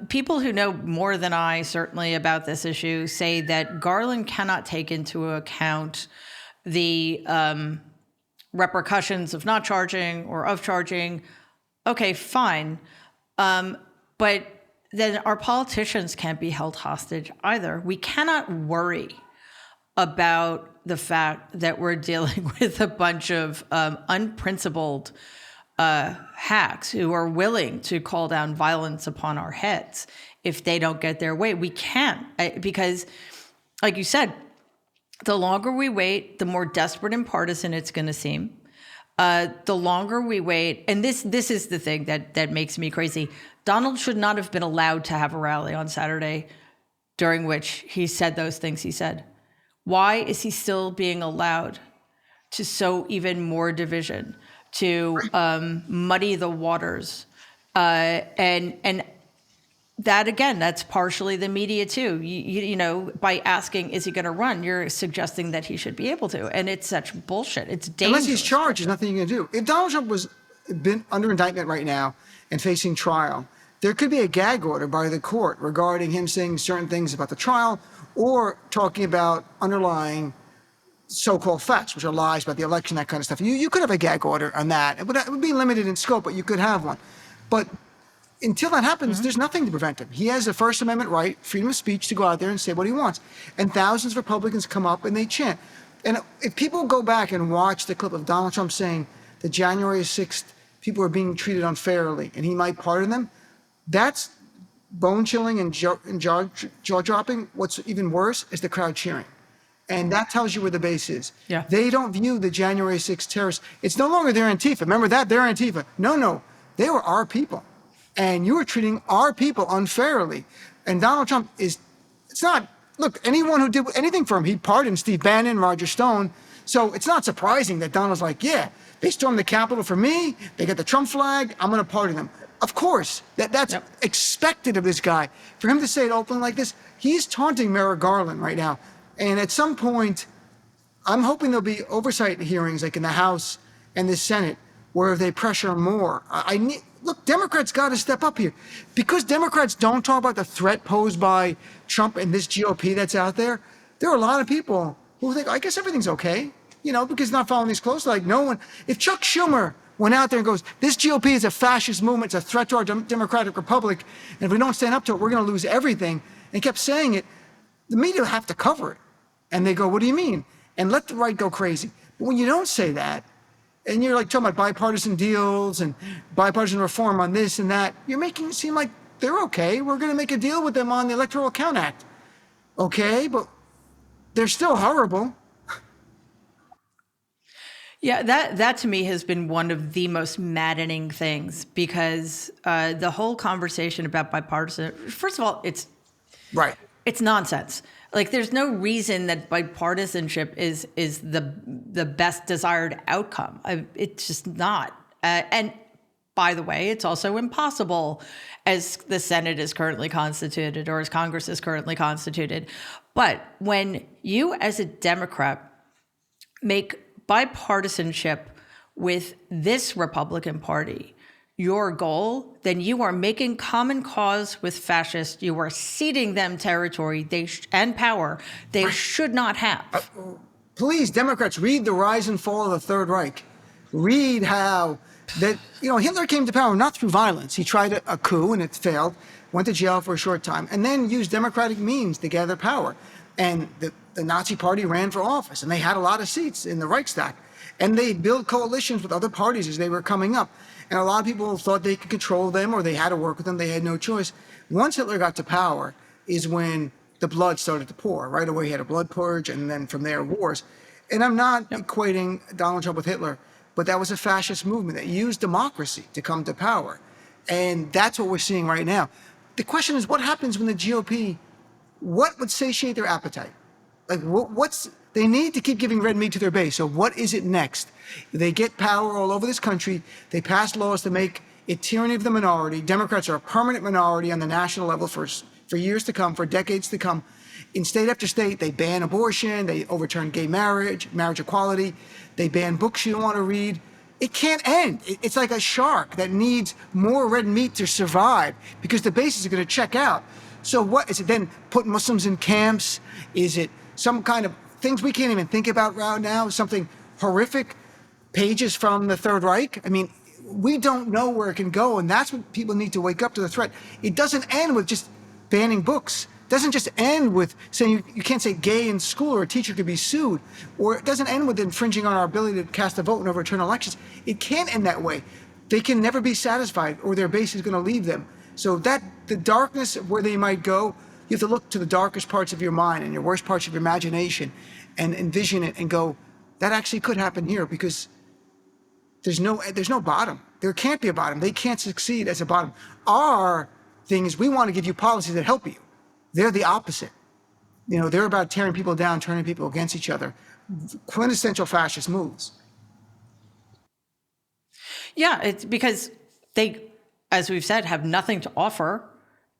People who know more than I, certainly, about this issue say that Garland cannot take into account the repercussions of not charging or of charging. Okay, fine. But then our politicians can't be held hostage either. We cannot worry about the fact that we're dealing with a bunch of unprincipled hacks who are willing to call down violence upon our heads if they don't get their way. We can't, because, like you said, the longer we wait, the more desperate and partisan it's going to seem. The longer we wait, and this is the thing that makes me crazy. Donald should not have been allowed to have a rally on Saturday during which he said those things he said. Why is he still being allowed to sow even more division, to muddy the waters? And that, again, that's partially the media too. You know, by asking, is he going to run, you're suggesting that he should be able to. And it's such bullshit. It's dangerous. Unless he's charged, there's nothing you can do. If Donald Trump was been under indictment right now and facing trial, there could be a gag order by the court regarding him saying certain things about the trial or talking about underlying so-called facts, which are lies about the election, that kind of stuff. You could have a gag order on that. It would be limited in scope, but you could have one. But until that happens, there's nothing to prevent him. He has a First Amendment right, freedom of speech, to go out there and say what he wants. And thousands of Republicans come up and they chant. And if people go back and watch the clip of Donald Trump saying that January 6th, people are being treated unfairly and he might pardon them, that's bone-chilling and jaw-dropping. What's even worse is the crowd cheering. And that tells you where the base is. Yeah. They don't view the January 6th terrorists. It's no longer their Antifa. Remember that? They're Antifa. No. They were our people. And you were treating our people unfairly. And Donald Trump it's not, look, anyone who did anything for him, he pardoned Steve Bannon, Roger Stone. So it's not surprising that Donald's like, yeah, they stormed the Capitol for me. They got the Trump flag. I'm going to pardon them. Of course, that's expected of this guy. For him to say it openly like this, he's taunting Merrick Garland right now. And at some point, I'm hoping there'll be oversight hearings like in the House and the Senate where they pressure more. Look, Democrats got to step up here. Because Democrats don't talk about the threat posed by Trump and this GOP that's out there, there are a lot of people who think, I guess everything's okay, you know, because not following these closely. Like no one, if Chuck Schumer went out there and goes, this GOP is a fascist movement, it's a threat to our democratic republic, and if we don't stand up to it, we're going to lose everything, and kept saying it, the media have to cover it. And they go, what do you mean? And let the right go crazy. But when you don't say that, and you're like talking about bipartisan deals and bipartisan reform on this and that, you're making it seem like they're okay. We're going to make a deal with them on the Electoral Count Act. Okay, but they're still horrible. Yeah, that to me has been one of the most maddening things because the whole conversation about bipartisan, first of all, it's nonsense. Like there's no reason that bipartisanship is the best desired outcome. It's just not. And by the way, it's also impossible as the Senate is currently constituted or as Congress is currently constituted. But when you as a Democrat make bipartisanship with this Republican Party your goal, then you are making common cause with fascists. You are ceding them territory and power they should not have. Please, Democrats, read The Rise and Fall of the Third Reich. Read how that, you know, Hitler came to power not through violence. He tried a coup and it failed, went to jail for a short time, and then used democratic means to gather power. And the Nazi Party ran for office, and they had a lot of seats in the Reichstag. And they built coalitions with other parties as they were coming up. And a lot of people thought they could control them or they had to work with them. They had no choice. Once Hitler got to power is when the blood started to pour. Right away, he had a blood purge, and then from there, wars. And I'm not equating Donald Trump with Hitler, but that was a fascist movement that used democracy to come to power. And that's what we're seeing right now. The question is, what happens when the GOP, what would satiate their appetite? Like, they need to keep giving red meat to their base. So what is it next? They get power all over this country. They pass laws to make it tyranny of the minority. Democrats are a permanent minority on the national level for years to come, for decades to come. in state after state, they ban abortion, they overturn gay marriage, marriage equality, they ban books you don't want to read. It can't end. It's like a shark that needs more red meat to survive because the bases are going to check out. So what is it then? Put Muslims in camps? Is it some kind of things we can't even think about right now? Something horrific? Pages from the Third Reich? I mean, we don't know where it can go, and that's what people need to wake up to the threat. It doesn't end with just banning books. It doesn't just end with saying you can't say gay in school or a teacher could be sued, or it doesn't end with infringing on our ability to cast a vote and overturn elections. It can't end that way. They can never be satisfied, or their base is going to leave them. So that the darkness of where they might go, you have to look to the darkest parts of your mind and your worst parts of your imagination and envision it and go, that actually could happen here because there's no bottom. There can't be a bottom. They can't succeed as a bottom. Our thing is we want to give you policies that help you. They're the opposite. You know, they're about tearing people down, turning people against each other. Quintessential fascist moves. Yeah, it's because they, as we've said, have nothing to offer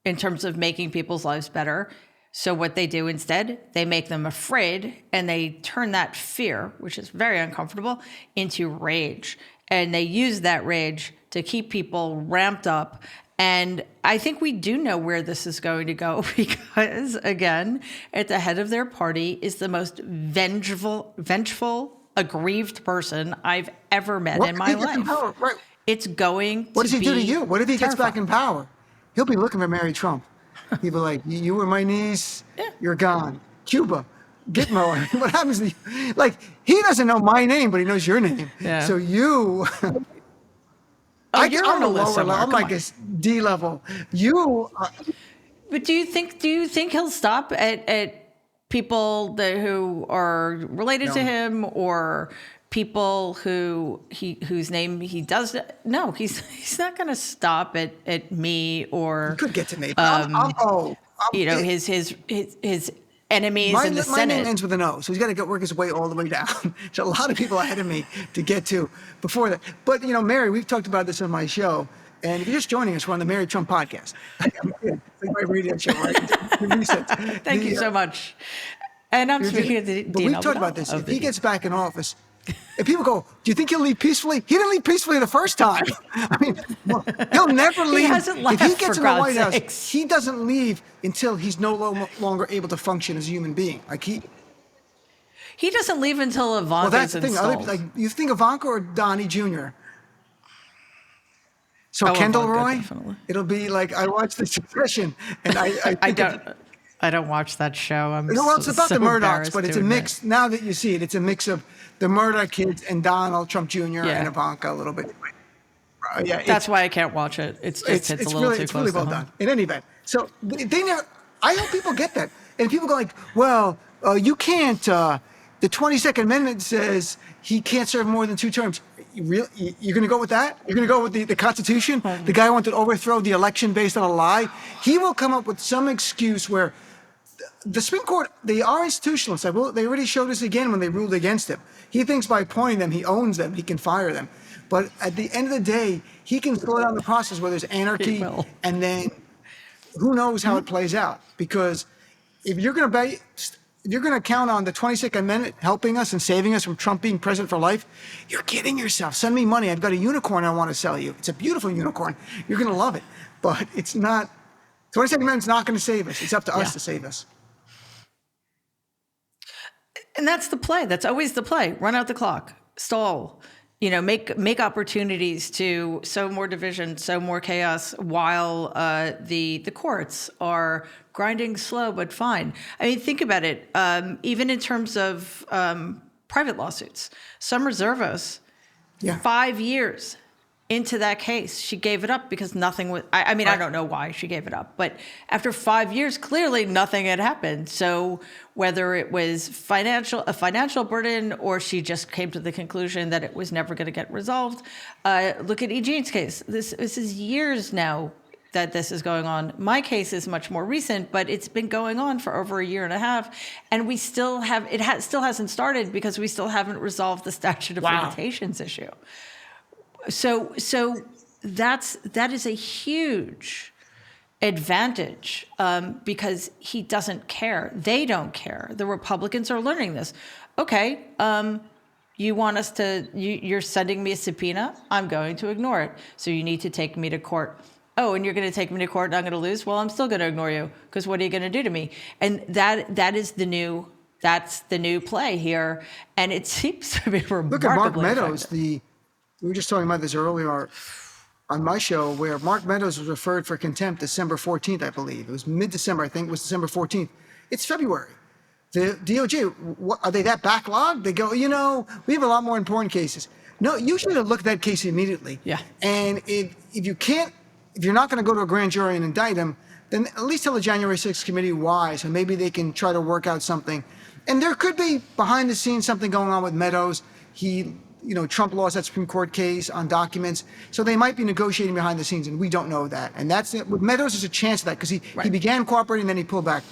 in terms of making people's lives better. So what they do instead, they make them afraid and they turn that fear, which is very uncomfortable, into rage. And they use that rage to keep people ramped up. And I think we do know where this is going to go because, again, at the head of their party is the most vengeful, aggrieved person I've ever met in my life. Right. It's going to be What does he do to you? What if he gets terrifying. back in power? He'll be looking for Mary Trump. He'll be like, you were my niece, you're gone. Cuba, Gitmo. What happens to you? Like, he doesn't know my name, but he knows your name. Yeah. So you... You're on a list somewhere. I'm like a D level. You... But do you think he'll stop at people who are related to him or people whose name he does? No, he's not going to stop at me or You could get to me. his enemies in the Senate. My name ends with an O, so he's got to work his way all the way down. There's a lot of people ahead of me to get to before that. But, you know, Mary, we've talked about this on my show. And if you're just joining us, we're on the Mary Trump podcast. It's like my radio show, right? Thank you so much. And I'm speaking to Dean But we've talked about this. If he gets back in office, if people go, do you think he'll leave peacefully? He didn't leave peacefully the first time. I mean, he'll never leave. He hasn't left, if he gets for in the God's White House, sakes. he doesn't leave until he's no longer able to function as a human being. Like he doesn't leave until Ivanka's well, that's the thing. installed. Like you think Ivanka or Donnie Jr. So Oh, Kendall Ivanka, Roy, definitely. it'll be like I watched The Succession, and I don't watch that show. Well, it's about so the Murdochs, embarrassed but it's to a admit. mix. Now that you see it, it's a mix of the Murdoch kids and Donald Trump Jr. and Ivanka a little bit. Yeah, That's why I can't watch it. It's a little really, too it's close really well to home. done. In any event, so they never. I hope people get that, and people go like, "Well, you can't." The 22nd Amendment says he can't serve more than 2 terms. You're going to go with that? You're going to go with the Constitution? The guy who wanted to overthrow the election based on a lie? He will come up with some excuse where the Supreme Court, they are institutionalists. They already showed us again when they ruled against him. He thinks by appointing them, he owns them, he can fire them. But at the end of the day, he can slow down the process where there's anarchy, and then who knows how it plays out. Because if you're going to count on the 22nd Amendment helping us and saving us from Trump being president for life, you're kidding yourself. Send me money. I've got a unicorn I want to sell you. It's a beautiful unicorn. You're going to love it. But it's not, 22nd Amendment's not going to save us. It's up to us to save us. And that's the play. That's always the play. Run out the clock. Stall. You know, make opportunities to sow more division, sow more chaos, while the courts are grinding slow but fine. I mean, think about it. Even in terms of private lawsuits, some reservists, 5 years into that case, she gave it up because nothing was. I mean, I don't know why she gave it up, but after 5 years, clearly nothing had happened. So whether it was a financial burden, or she just came to the conclusion that it was never going to get resolved. Look at E. Jean's case. This is years now that this is going on. My case is much more recent, but it's been going on for over a year and a half, and we still have still hasn't started because we still haven't resolved the statute of limitations issue. So that is a huge advantage because he doesn't care. They don't care. The Republicans are learning this. Okay, you want us to, you're sending me a subpoena? I'm going to ignore it. So you need to take me to court. Oh, and you're going to take me to court and I'm going to lose? Well, I'm still going to ignore you because what are you going to do to me? And that's the new play here. And it seems to be remarkably Look at Mark Meadows. effective. We were just talking about this earlier on my show, where Mark Meadows was referred for contempt December 14th, I believe. It was mid-December, I think it was December 14th. It's February. The DOJ, are they that backlogged? They go, we have a lot more important cases. No, you should have looked at that case immediately. Yeah. And if you're not going to go to a grand jury and indict him, then at least tell the January 6th committee why, so maybe they can try to work out something. And there could be behind the scenes something going on with Meadows. Trump lost that Supreme Court case on documents. So they might be negotiating behind the scenes, and we don't know that. And that's it. With Meadows, there's a chance of that because he began cooperating, then he pulled back.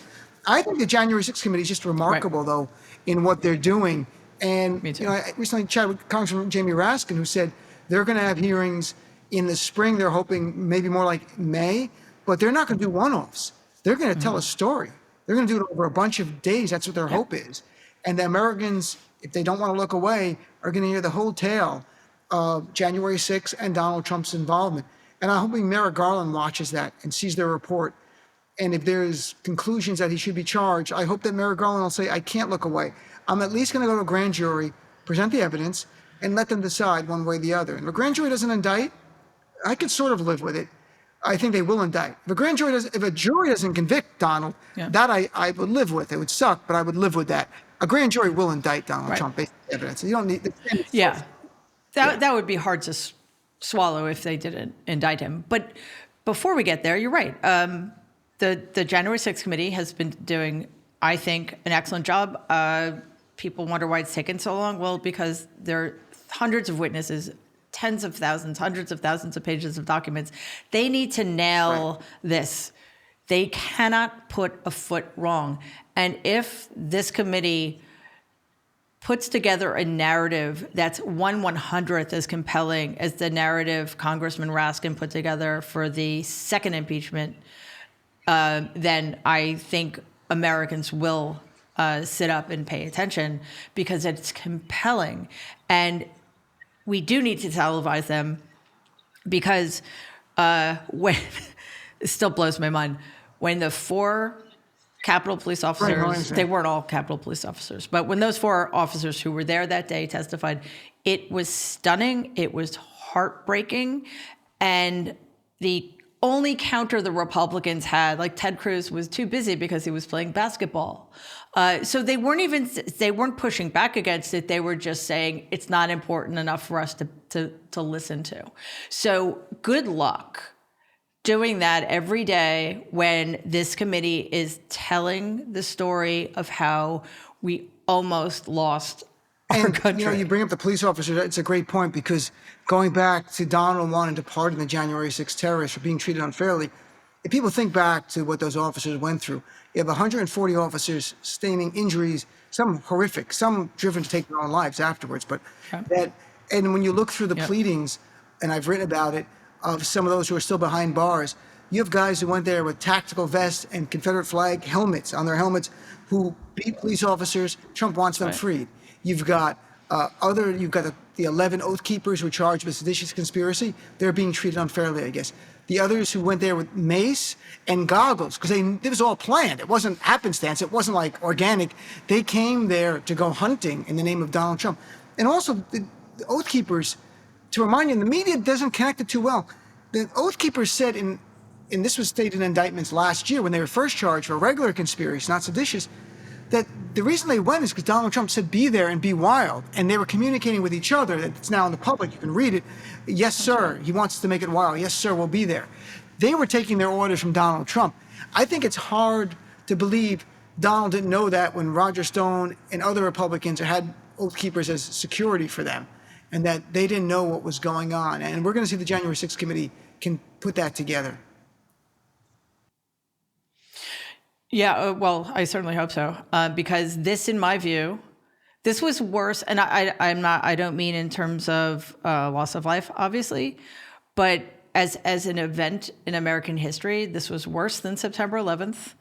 I think the January 6th committee is just remarkable, though, in what they're doing. And Me too. I recently chatted with Congressman Jamie Raskin, who said they're going to have hearings in the spring. They're hoping maybe more like May, but they're not going to do one-offs. They're going to tell a story. They're going to do it over a bunch of days. That's what their hope is. And the Americans, if they don't want to look away, are going to hear the whole tale of January 6th and Donald Trump's involvement. And I'm hoping Merrick Garland watches that and sees their report. And if there's conclusions that he should be charged, I hope that Merrick Garland will say, I can't look away. I'm at least going to go to a grand jury, present the evidence, and let them decide one way or the other. And if a grand jury doesn't indict, I could sort of live with it. I think they will indict. If a jury doesn't convict Donald, that I would live with. It would suck, but I would live with that. A grand jury will indict Donald Trump based on evidence. You don't need. That would be hard to swallow if they didn't indict him. But before we get there, you're right. The January 6th committee has been doing, I think, an excellent job. People wonder why it's taken so long. Well, because there are hundreds of witnesses, tens of thousands, hundreds of thousands of pages of documents. They need to nail this. They cannot put a foot wrong. And if this committee puts together a narrative that's 1/100th as compelling as the narrative Congressman Raskin put together for the second impeachment, then I think Americans will sit up and pay attention because it's compelling. And we do need to televise them because when it still blows my mind, when the 4 Capitol Police officers, they weren't all Capitol Police officers, but when those 4 officers who were there that day testified, it was stunning, it was heartbreaking, and the only counter the Republicans had, like Ted Cruz was too busy because he was playing basketball. So they weren't pushing back against it. They were just saying it's not important enough for us to listen to. So good luck doing that every day when this committee is telling the story of how we almost lost our country. You bring up the police officers. It's a great point because going back to Donald wanting to pardon the January 6th terrorists for being treated unfairly, if people think back to what those officers went through, you have 140 officers sustaining injuries, some horrific, some driven to take their own lives afterwards. But and when you look through the pleadings, and I've written about it, of some of those who are still behind bars, you have guys who went there with tactical vests and Confederate flag helmets on their helmets who beat police officers. Trump wants them freed. You've got the 11 Oath Keepers who were charged with seditious conspiracy. They're being treated unfairly, I guess. The others who went there with mace and goggles, because it was all planned. It wasn't happenstance. It wasn't like organic. They came there to go hunting in the name of Donald Trump. And also the Oath Keepers, to remind you, and the media doesn't connect it too well. The Oath Keepers said and this was stated in indictments last year when they were first charged for regular conspiracy, not seditious, that the reason they went is because Donald Trump said, be there and be wild. And they were communicating with each other. It's now in the public. You can read it. Yes, sir. He wants us to make it wild. Yes, sir. We'll be there. They were taking their orders from Donald Trump. I think it's hard to believe Donald didn't know that when Roger Stone and other Republicans had Oath Keepers as security for them, and that they didn't know what was going on. And we're going to see the January 6th committee can put that together. Yeah, well, I certainly hope so, because this, in my view, this was worse. And I don't mean in terms of loss of life, obviously, but as an event in American history, this was worse than September 11th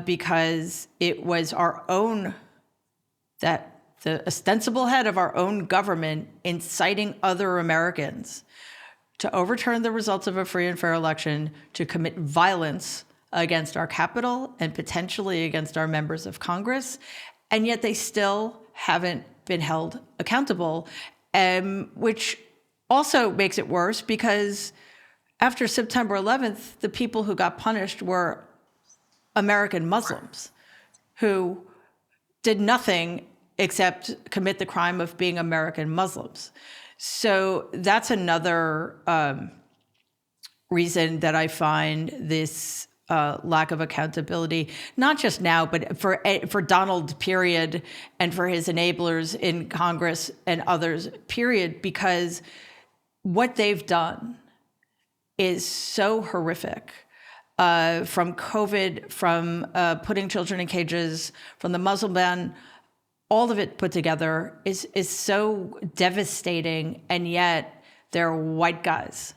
because it was our own, that the ostensible head of our own government inciting other Americans to overturn the results of a free and fair election, to commit violence against our Capitol and potentially against our members of Congress. And yet they still haven't been held accountable, which also makes it worse because after September 11th, the people who got punished were American Muslims who did nothing except commit the crime of being American Muslims. So that's another reason that I find this lack of accountability, not just now, but for Donald, period, and for his enablers in Congress and others, period, because what they've done is so horrific. From COVID, from putting children in cages, from the Muslim ban, all of it put together is so devastating, and yet they're white guys.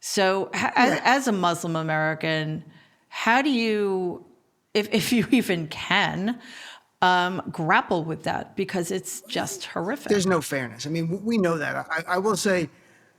So as a Muslim American, how do you, if you even can, grapple with that? Because it's just horrific. There's no fairness. I mean, we know that. I will say,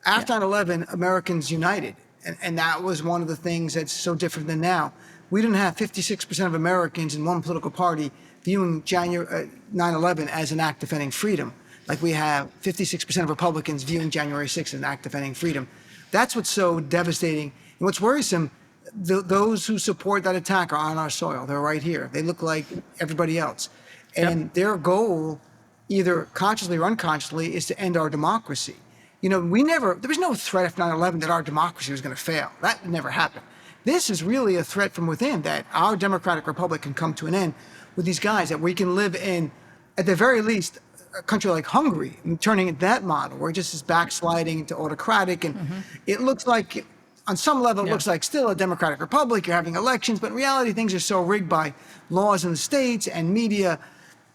after 9/11, Americans united. And that was one of the things that's so different than now. We didn't have 56% of Americans in one political party viewing 9/11 as an act defending freedom, like we have 56% of Republicans viewing January 6th as an act defending freedom. That's what's so devastating. And what's worrisome, those who support that attack are on our soil. They're right here. They look like everybody else. And their goal, either consciously or unconsciously, is to end our democracy. You know, there was no threat after 9/11 that our democracy was going to fail. That never happened. This is really a threat from within, that our democratic republic can come to an end with these guys, that we can live in, at the very least, a country like Hungary, turning into that model, where it just is backsliding into autocratic. And it looks like, on some level, it looks like still a democratic republic. You're having elections, but in reality, things are so rigged by laws in the states and media.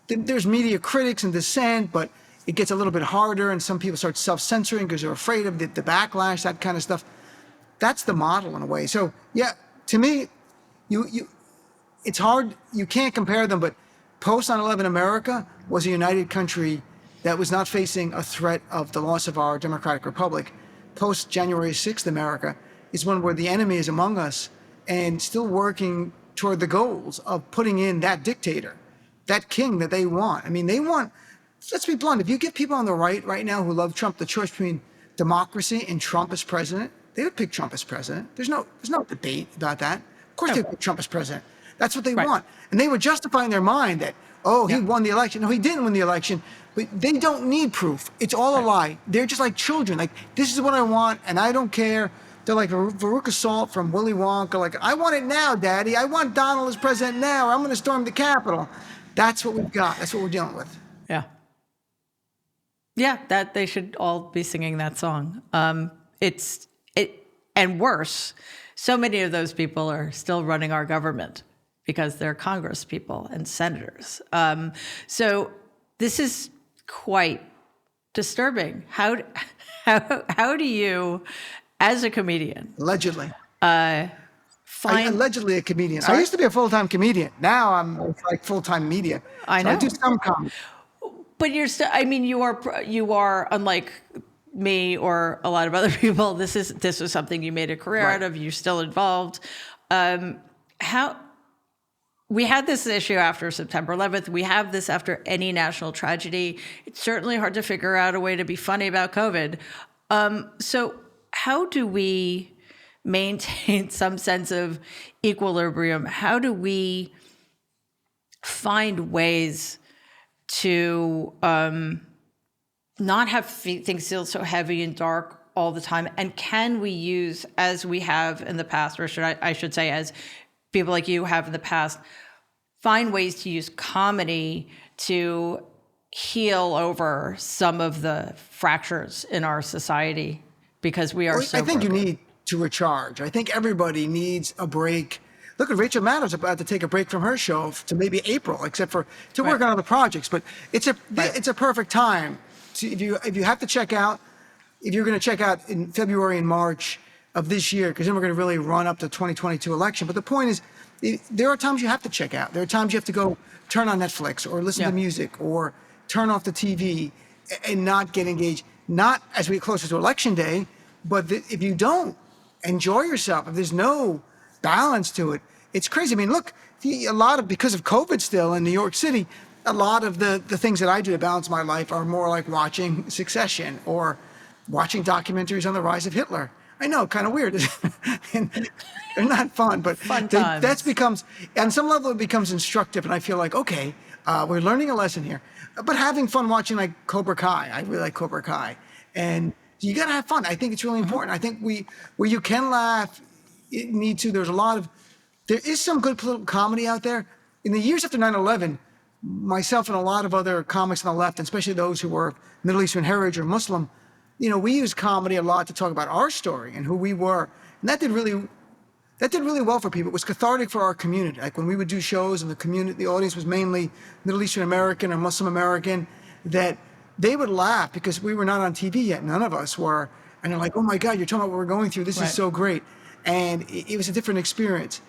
There's media critics and dissent, but it gets a little bit harder, and some people start self-censoring because they're afraid of the backlash, that kind of stuff. That's the model in a way. So yeah, to me, it's hard. You can't compare them, but post 9/11 America was a united country that was not facing a threat of the loss of our democratic republic. Post January 6th America is one where the enemy is among us and still working toward the goals of putting in that dictator, that king that they want. I mean, they want. Let's be blunt. If you get people on the right now who love Trump, the choice between democracy and Trump as president, they would pick Trump as president. There's no debate about that. Of course, they would pick Trump as president. That's what they want. And they would justify in their mind that, he won the election. No, he didn't win the election. But they don't need proof. It's all a lie. They're just like children. Like, this is what I want, and I don't care. They're like Veruca Salt from Willy Wonka. Like, I want it now, Daddy. I want Donald as president now. I'm going to storm the Capitol. That's what we've got. That's what we're dealing with. Yeah. Yeah, that they should all be singing that song. And worse, so many of those people are still running our government because they're Congress people and senators. So this is quite disturbing. How do you, as a comedian, allegedly, allegedly a comedian. Sorry? I used to be a full-time comedian. Now I'm like full-time media. I know. I do some comedy. But you're still, I mean, you are unlike me or a lot of other people. This was something you made a career out of. You're still involved. We had this issue after September 11th. We have this after any national tragedy. It's certainly hard to figure out a way to be funny about COVID. So how do we maintain some sense of equilibrium? How do we find ways to not have things feel so heavy and dark all the time? And can we use, as we have in the past, or I should say, as people like you have in the past, find ways to use comedy to heal over some of the fractures in our society? Because we are so I think broken. You need to recharge. I think everybody needs a break. Look at Rachel Maddow's about to take a break from her show to maybe April, except for to work on other projects. But it's a perfect time to, if you have to check out, if you're going to check out in February and March, of this year, because then we're going to really run up to the 2022 election. But the point is, there are times you have to check out. There are times you have to go turn on Netflix or listen to music or turn off the TV and not get engaged. Not as we get closer to election day, but if you don't enjoy yourself, if there's no balance to it, it's crazy. I mean, look, because of COVID still in New York City, a lot of the things that I do to balance my life are more like watching Succession or watching documentaries on the rise of Hitler. I know, kind of weird. And they're not fun, but that's becomes, on some level, it becomes instructive. And I feel like, okay, we're learning a lesson here. But having fun watching like Cobra Kai, I really like Cobra Kai. And you got to have fun. I think it's really important. I think where you can laugh, you need to. There is some good political comedy out there. In the years after 9/11, myself and a lot of other comics on the left, and especially those who were Middle Eastern heritage or Muslim, we used comedy a lot to talk about our story and who we were. And that did really well for people. It was cathartic for our community. Like when we would do shows and the audience was mainly Middle Eastern American or Muslim American, that they would laugh because we were not on TV yet. None of us were. And they're like, oh my God, you're talking about what we're going through. This is so great. And it was a different experience.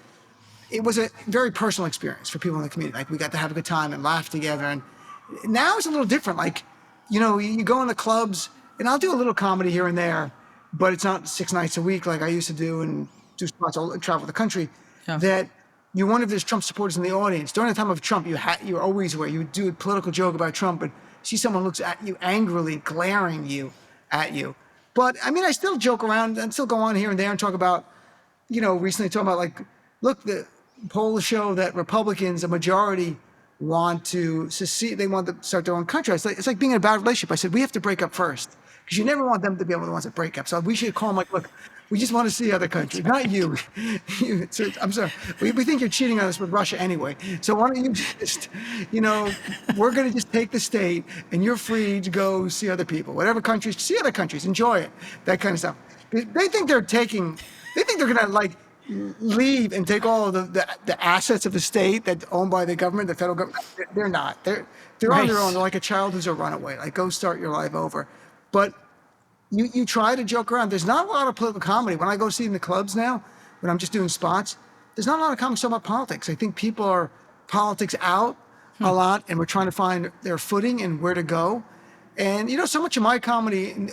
It was a very personal experience for people in the community. Like we got to have a good time and laugh together. And now it's a little different. Like, you go in the clubs, and I'll do a little comedy here and there, but it's not 6 nights a week like I used to do and do spots all travel the country. Yeah. That you wonder if there's Trump supporters in the audience. During the time of Trump, you're always aware. You would do a political joke about Trump, and see someone looks at you angrily, glaring at you. But I mean, I still joke around and still go on here and there and talk about, recently talking about like, look, the polls show that Republicans, a majority, want to secede. They want to start their own country. It's like being in a bad relationship. I said, we have to break up first, because you never want them to be able to want to break up. So we should call them like, look, we just want to see other countries, not you. I'm sorry. We think you're cheating on us with Russia anyway. So why don't you just, we're going to just take the state and you're free to go see other people, whatever countries, see other countries, enjoy it, that kind of stuff. They think they're going to like leave and take all of the assets of the state that's owned by the government, the federal government. They're not. They're on their own. They're like a child who's a runaway. Like, go start your life over. But you try to joke around. There's not a lot of political comedy. When I go see in the clubs now, when I'm just doing spots, there's not a lot of comedy about politics. I think people are politics out a lot, and we're trying to find their footing and where to go. And, so much of my comedy in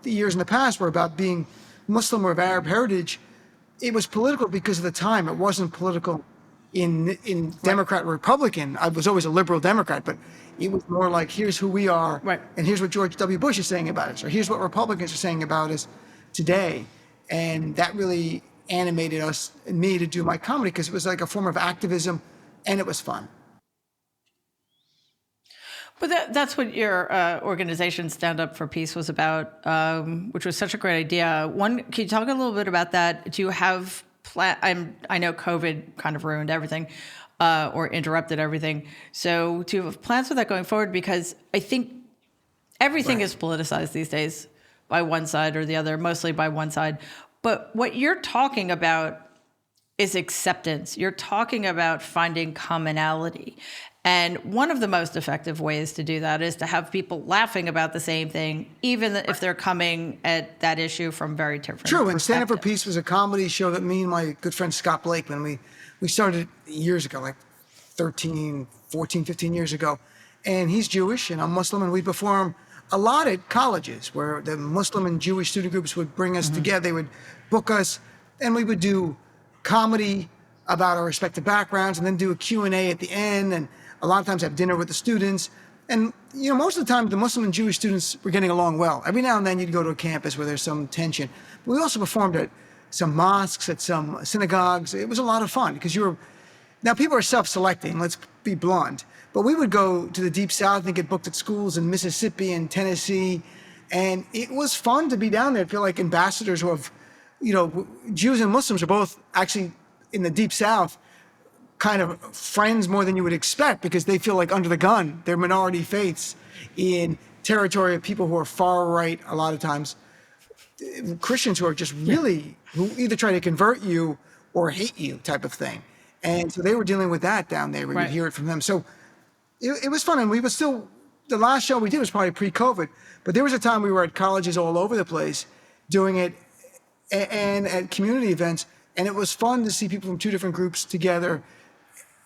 the years in the past were about being Muslim or of Arab heritage. It was political because of the time. It wasn't political in Democrat or Republican. I was always a liberal Democrat, but it was more like, here's who we are, and here's what George W. Bush is saying about us, or here's what Republicans are saying about us today. And that really animated me to do my comedy, because it was like a form of activism, and it was fun. But that's what your organization, Stand Up for Peace, was about, which was such a great idea. Can you talk a little bit about that? Do you have I know COVID kind of ruined everything, or interrupted everything. So do you have plans for that going forward? Because I think everything is politicized these days by one side or the other, mostly by one side. But what you're talking about is acceptance. You're talking about finding commonality. And one of the most effective ways to do that is to have people laughing about the same thing, even if they're coming at that issue from very different perspectives. True, and Stand Up for Peace was a comedy show that me and my good friend Scott Blakeman, we started years ago, like 13, 14, 15 years ago. And he's Jewish and I'm Muslim, and we perform a lot at colleges where the Muslim and Jewish student groups would bring us together. They would book us, and we would do comedy about our respective backgrounds, and then do a Q&A at the end, and a lot of times have dinner with the students. And most of the time the Muslim and Jewish students were getting along well. Every now and then you'd go to a campus where there's some tension. But we also performed at some mosques, at some synagogues. It was a lot of fun because now people are self-selecting, let's be blunt. But we would go to the Deep South and get booked at schools in Mississippi and Tennessee. And it was fun to be down there. I feel like ambassadors of, Jews and Muslims are both actually in the Deep South kind of friends more than you would expect, because they feel like under the gun. They're minority faiths in territory of people who are far right, a lot of times. Christians who are just really, who either try to convert you or hate you type of thing. And so they were dealing with that down there. We would hear it from them. So it was fun. And we were still, the last show we did was probably pre-COVID, but there was a time we were at colleges all over the place doing it. and at community events. And it was fun to see people from two different groups together,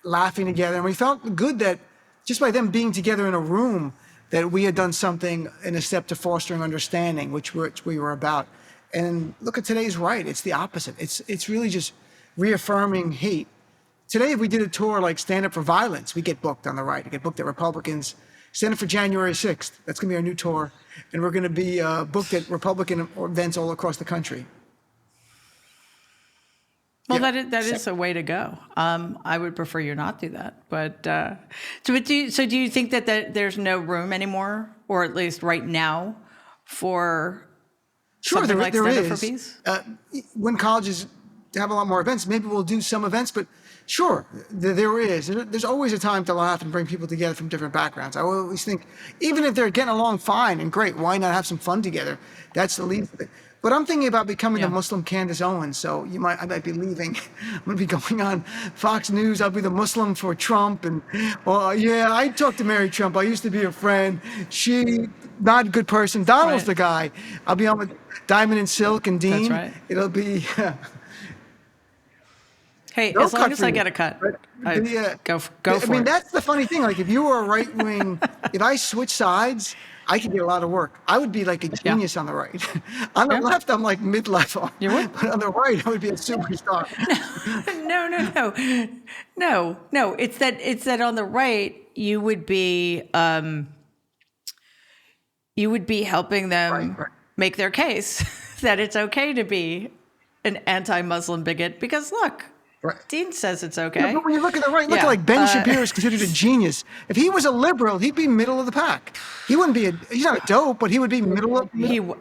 laughing together. And we felt good that just by them being together in a room, that we had done something in a step to fostering understanding, which we were about. And look at today's right. It's the opposite. It's really just reaffirming hate. Today, if we did a tour like Stand Up for Violence, we get booked on the right. We get booked at Republicans. Stand Up for January 6th. That's going to be our new tour. And we're going to be booked at Republican events all across the country. Well, that is a way to go. I would prefer you not do that. But so do you think that there's no room anymore, or at least right now, for something like Stand Up for Peace? When colleges have a lot more events, maybe we'll do some events, but sure, there is. There's always a time to laugh and bring people together from different backgrounds. I always think, even if they're getting along fine and great, why not have some fun together? That's the least of it. But I'm thinking about becoming the Muslim Candace Owens, so I might be leaving. I'm going to be going on Fox News. I'll be the Muslim for Trump, and I talked to Mary Trump. I used to be a friend. She not a good person. Donald's the guy. I'll be on with Diamond and Silk and Dean. That's right. It'll be. Hey, no, as long as I get a cut, go for it. I mean, that's the funny thing. Like, if you were a right wing, if I switch sides, I could get a lot of work. I would be like a genius on the right. On the left, I'm like mid-level. You would? But on the right, I would be a superstar. No. It's that on the right, you would be helping them make their case that it's okay to be an anti-Muslim bigot, because look. Right. Dean says it's okay. But when you look at the right, look at like Ben Shapiro is considered a genius. If he was a liberal, he'd be middle of the pack. He wouldn't be he's not a dope, but he would be middle of the pack.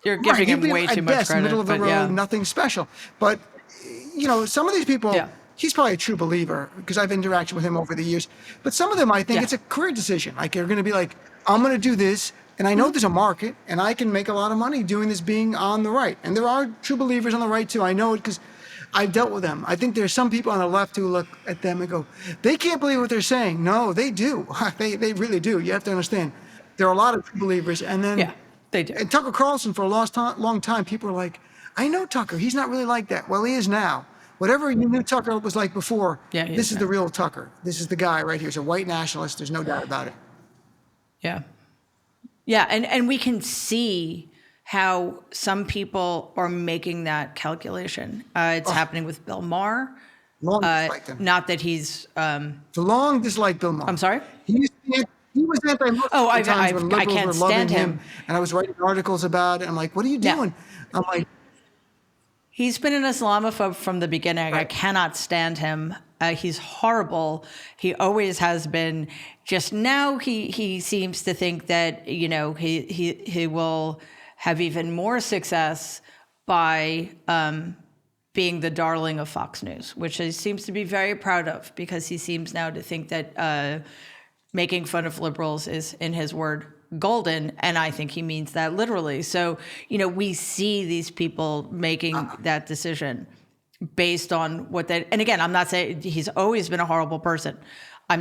You're giving him way too much credit. Middle of the road, nothing special. But, some of these people, he's probably a true believer, because I've interacted with him over the years. But some of them, I think it's a career decision. Like, they're going to be like, I'm going to do this, and I know there's a market, and I can make a lot of money doing this being on the right. And there are true believers on the right, too. I know it because I've dealt with them. I think there's some people on the left who look at them and go, they can't believe what they're saying. No, they do. They really do. You have to understand. There are a lot of true believers. And then they do. And Tucker Carlson, for a long time, people are like, I know Tucker. He's not really like that. Well, he is now. Whatever you knew Tucker was like before, this is the real Tucker. This is the guy right here. He's a white nationalist. There's no doubt about it. Yeah. Yeah, and we can see how some people are making that calculation. It's happening with Bill Maher. Long disliked him. Not that he's... long disliked Bill Maher. I'm sorry? He was anti-Muslim I liberals can't were stand loving him. And I was writing articles about it. I'm like, what are you doing? I'm like... He's been an Islamophobe from the beginning. Right. I cannot stand him. He's horrible. He always has been. Just now he seems to think that, he will have even more success by being the darling of Fox News, which he seems to be very proud of, because he seems now to think that making fun of liberals is, in his word, golden. And I think he means that literally. So, we see these people making that decision based on what they, and again, I'm not saying he's always been a horrible person. I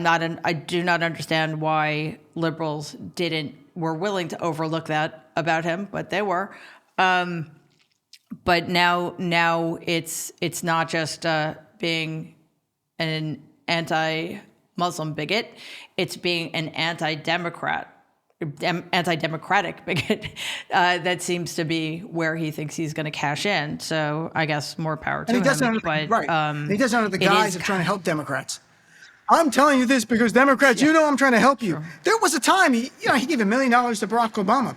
do not understand why liberals were willing to overlook that about him, but they were. But now it's not just being an anti-Muslim bigot, it's being an anti-democratic bigot. That seems to be where he thinks he's going to cash in. So I guess more power to him. He does it under the guise of trying to help Democrats. I'm telling you this because Democrats, I'm trying to help you. Sure. There was a time he gave $1 million to Barack Obama,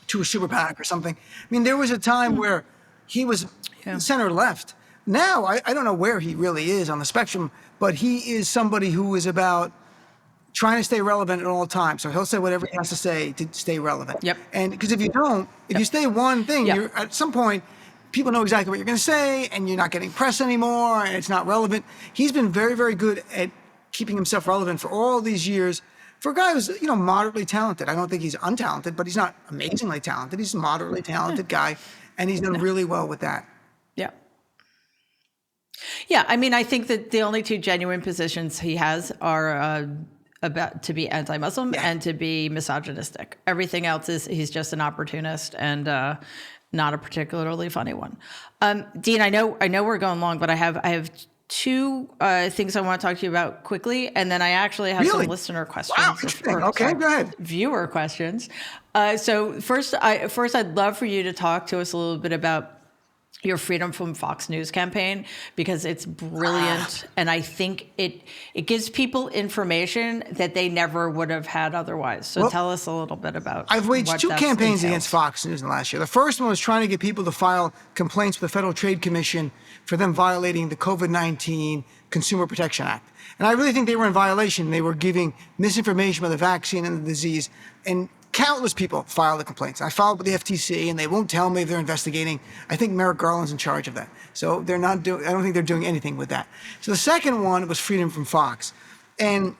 to a super PAC or something. I mean, there was a time where he was center left. Now, I don't know where he really is on the spectrum, but he is somebody who is about trying to stay relevant at all times. So he'll say whatever he has to say to stay relevant. Yep. And because if you don't, if you stay one thing, you're at some point, people know exactly what you're going to say, and you're not getting press anymore, and it's not relevant. He's been very, very good at keeping himself relevant for all these years. For a guy who's, moderately talented. I don't think he's untalented, but he's not amazingly talented. He's a moderately talented guy, and he's done really well with that. Yeah. Yeah, I mean, I think that the only two genuine positions he has are about to be anti-Muslim and to be misogynistic. Everything else is he's just an opportunist, and not a particularly funny one. Dean, I know we're going long, but I have two things I want to talk to you about quickly, and then I actually have some listener questions. Wow, interesting. Okay, go ahead. Viewer questions. So first, I'd love for you to talk to us a little bit about your Freedom from Fox News campaign, because it's brilliant, and I think it gives people information that they never would have had otherwise. So tell us a little bit about. I've waged what two that campaigns entails. against Fox News in the last year. The first one was trying to get people to file complaints with the Federal Trade Commission for them violating the COVID-19 Consumer Protection Act. And I really think they were in violation. They were giving misinformation about the vaccine and the disease, and countless people filed the complaints. I filed with the FTC, and they won't tell me if they're investigating. I think Merrick Garland's in charge of that. So they're not doing, I don't think they're doing anything with that. So the second one was Freedom from Fox. And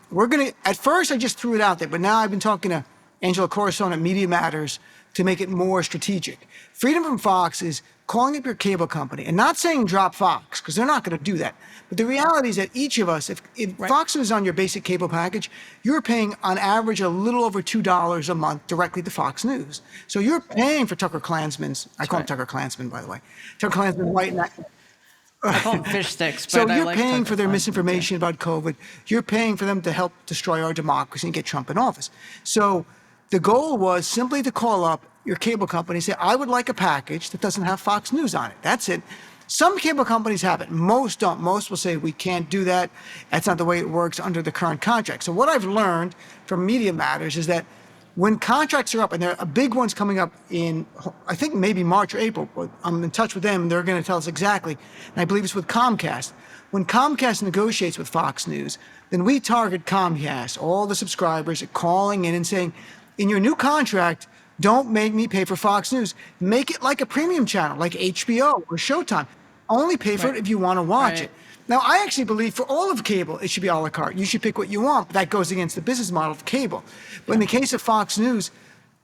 at first I just threw it out there, but now I've been talking to Angela Corazon at Media Matters to make it more strategic. Freedom from Fox is calling up your cable company and not saying drop Fox, because they're not going to do that. But the reality is that each of us, if Fox is on your basic cable package, you're paying on average a little over $2 a month directly to Fox News. So you're paying for Tucker Klansman's, I call him Tucker Klansman, by the way. Tucker Klansman, white and I call them fish sticks. But so I you're like paying Tucker for their Klansman, misinformation about COVID. You're paying for them to help destroy our democracy and get Trump in office. So the goal was simply to call up your cable company and say, I would like a package that doesn't have Fox News on it. That's it. Some cable companies have it. Most don't. Most will say, we can't do that. That's not the way it works under the current contract. So what I've learned from Media Matters is that when contracts are up, and there are big ones coming up in, I think maybe March or April, but I'm in touch with them, and they're going to tell us exactly, and I believe it's with Comcast. When Comcast negotiates with Fox News, then we target Comcast, all the subscribers are calling in and saying, in your new contract, don't make me pay for Fox News. Make it like a premium channel, like HBO or Showtime. Only pay for it if you want to watch it. Now, I actually believe for all of cable, it should be a la carte. You should pick what you want, but that goes against the business model of cable. But in the case of Fox News,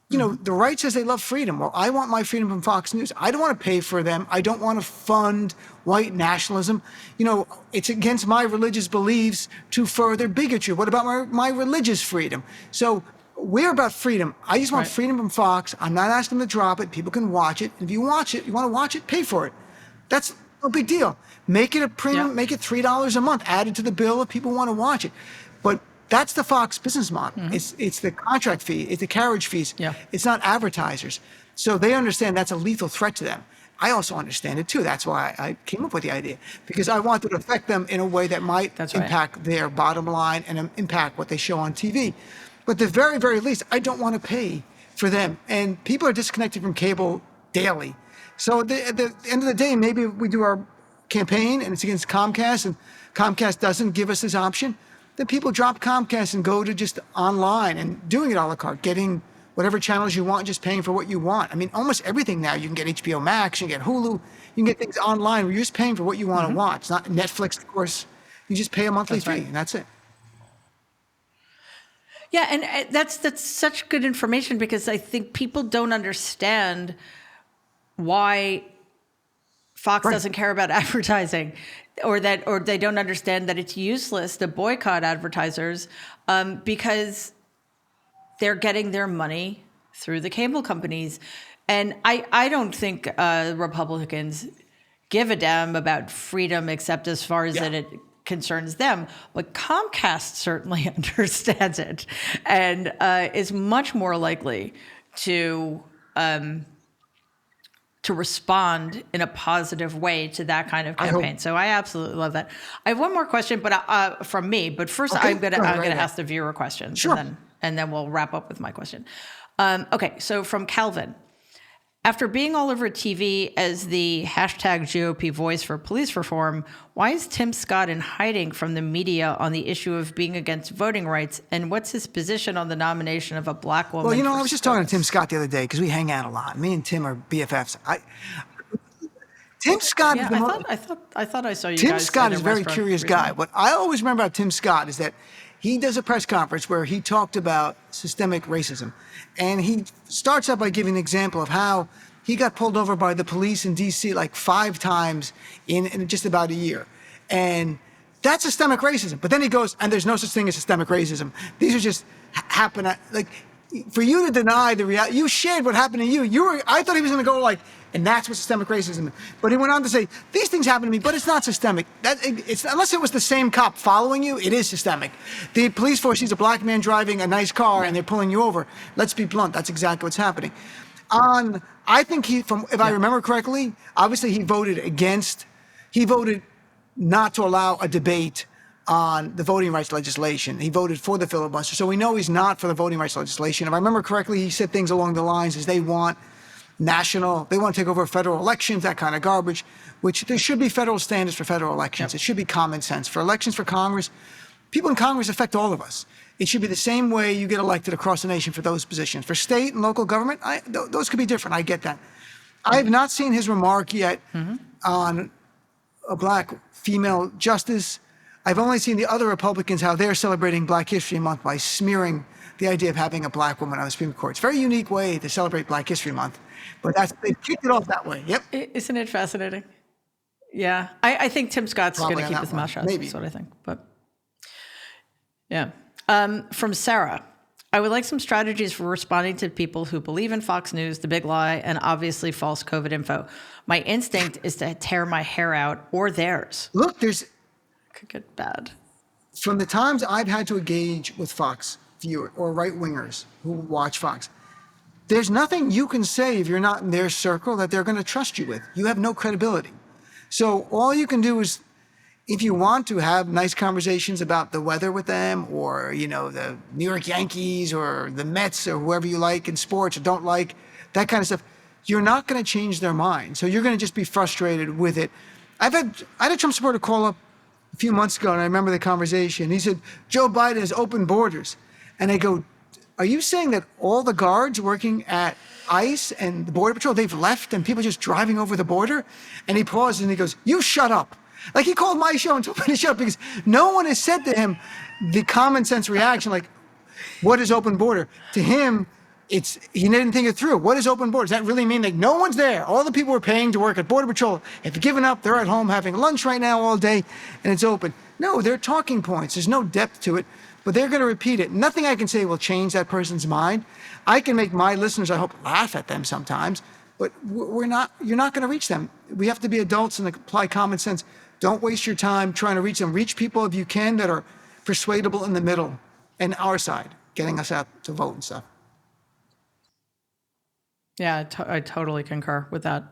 you know, the right says they love freedom. Well, I want my freedom from Fox News. I don't want to pay for them. I don't want to fund white nationalism. You know, it's against my religious beliefs to further bigotry. What about my religious freedom? So we're about freedom. I just want freedom from Fox. I'm not asking them to drop it. People can watch it. If you watch it, you want to watch it, pay for it. That's no big deal. Make it a premium, make it $3 a month, add it to the bill if people want to watch it. But that's the Fox business model. It's the contract fee, it's the carriage fees. It's not advertisers. So they understand that's a lethal threat to them. I also understand it too. That's why I came up with the idea, because I wanted to affect them in a way that might impact their bottom line and impact what they show on TV. But at the very, very least, I don't want to pay for them. And people are disconnected from cable daily. So at the end of the day, maybe we do our campaign and it's against Comcast and Comcast doesn't give us this option, then people drop Comcast and go to just online and doing it a la carte, getting whatever channels you want, just paying for what you want. I mean, almost everything now, you can get HBO Max, you can get Hulu, you can get things online where you're just paying for what you want to watch. It's not Netflix, of course. You just pay a monthly fee and that's it. Yeah, and that's such good information, because I think people don't understand why Fox doesn't care about advertising, or they don't understand that it's useless to boycott advertisers, because they're getting their money through the cable companies. And I don't think Republicans give a damn about freedom, except as far as that it concerns them. But Comcast certainly understands it and is much more likely to respond in a positive way to that kind of campaign. So I absolutely love that. I have one more question, but from me. But first, I'm gonna ask the viewer questions, and then we'll wrap up with my question. Okay, so from Calvin. After being all over TV as the hashtag GOP voice for police reform, why is Tim Scott in hiding from the media on the issue of being against voting rights? And what's his position on the nomination of a black woman? Well, you know, I was just talking to Tim Scott the other day because we hang out a lot. Me and Tim are BFFs. Tim Scott is I thought I saw you Tim guys Scott at is a a very restaurant curious recently. guy. What I always remember about Tim Scott is that he does a press conference where he talked about systemic racism. And he starts out by giving an example of how he got pulled over by the police in D.C. like 5 times in just about a year. And that's systemic racism. But then he goes, and there's no such thing as systemic racism. These are just happen. Like, for you to deny the reality, you shared what happened to you. I thought he was going to go like, and that's what systemic racism is. But he went on to say, these things happen to me, but it's not systemic. Unless it was the same cop following you, it is systemic. The police force sees a black man driving a nice car and they're pulling you over. Let's be blunt. That's exactly what's happening. I think if I remember correctly, obviously he voted not to allow a debate on the voting rights legislation. He voted for the filibuster. So we know he's not for the voting rights legislation. If I remember correctly, he said things along the lines as they want to take over federal elections, that kind of garbage, which there should be federal standards for federal elections. Yep. It should be common sense. For elections for Congress, people in Congress affect all of us. It should be the same way you get elected across the nation for those positions. For state and local government, those could be different. I get that. I have not seen his remark yet on a black female justice. I've only seen the other Republicans, how they're celebrating Black History Month by smearing the idea of having a black woman on the Supreme Court. It's a very unique way to celebrate Black History Month, but they've kicked it off that way. Yep. Isn't it fascinating? Yeah. I think Tim Scott's going to keep his mouth shut. Maybe. That's what I think. But yeah. From Sarah. I would like some strategies for responding to people who believe in Fox News, the big lie, and obviously false COVID info. My instinct is to tear my hair out or theirs. Look, Could get bad. From the times I've had to engage with Fox viewers or right-wingers who watch Fox, there's nothing you can say if you're not in their circle that they're going to trust you with. You have no credibility. So all you can do is, if you want to have nice conversations about the weather with them, or, the New York Yankees or the Mets or whoever you like in sports or don't like, that kind of stuff, you're not going to change their mind. So you're going to just be frustrated with it. I had a Trump supporter call up a few months ago, and I remember the conversation. He said, Joe Biden has opened borders. And I go, are you saying that all the guards working at ICE and the Border Patrol, they've left and people just driving over the border? And he pauses and he goes, you shut up. Like, he called my show and told me to shut up because no one has said to him the common sense reaction, like, what is open border? To him, he didn't think it through. What is open border? Does that really mean that no one's there? All the people who are paying to work at Border Patrol have given up. They're at home having lunch right now all day, and it's open. No, they're talking points. There's no depth to it, but they're going to repeat it. Nothing I can say will change that person's mind. I can make my listeners, I hope, laugh at them sometimes, but you're not going to reach them. We have to be adults and apply common sense. Don't waste your time trying to reach them. Reach people, if you can, that are persuadable in the middle and our side, getting us out to vote and stuff. Yeah, I totally concur with that.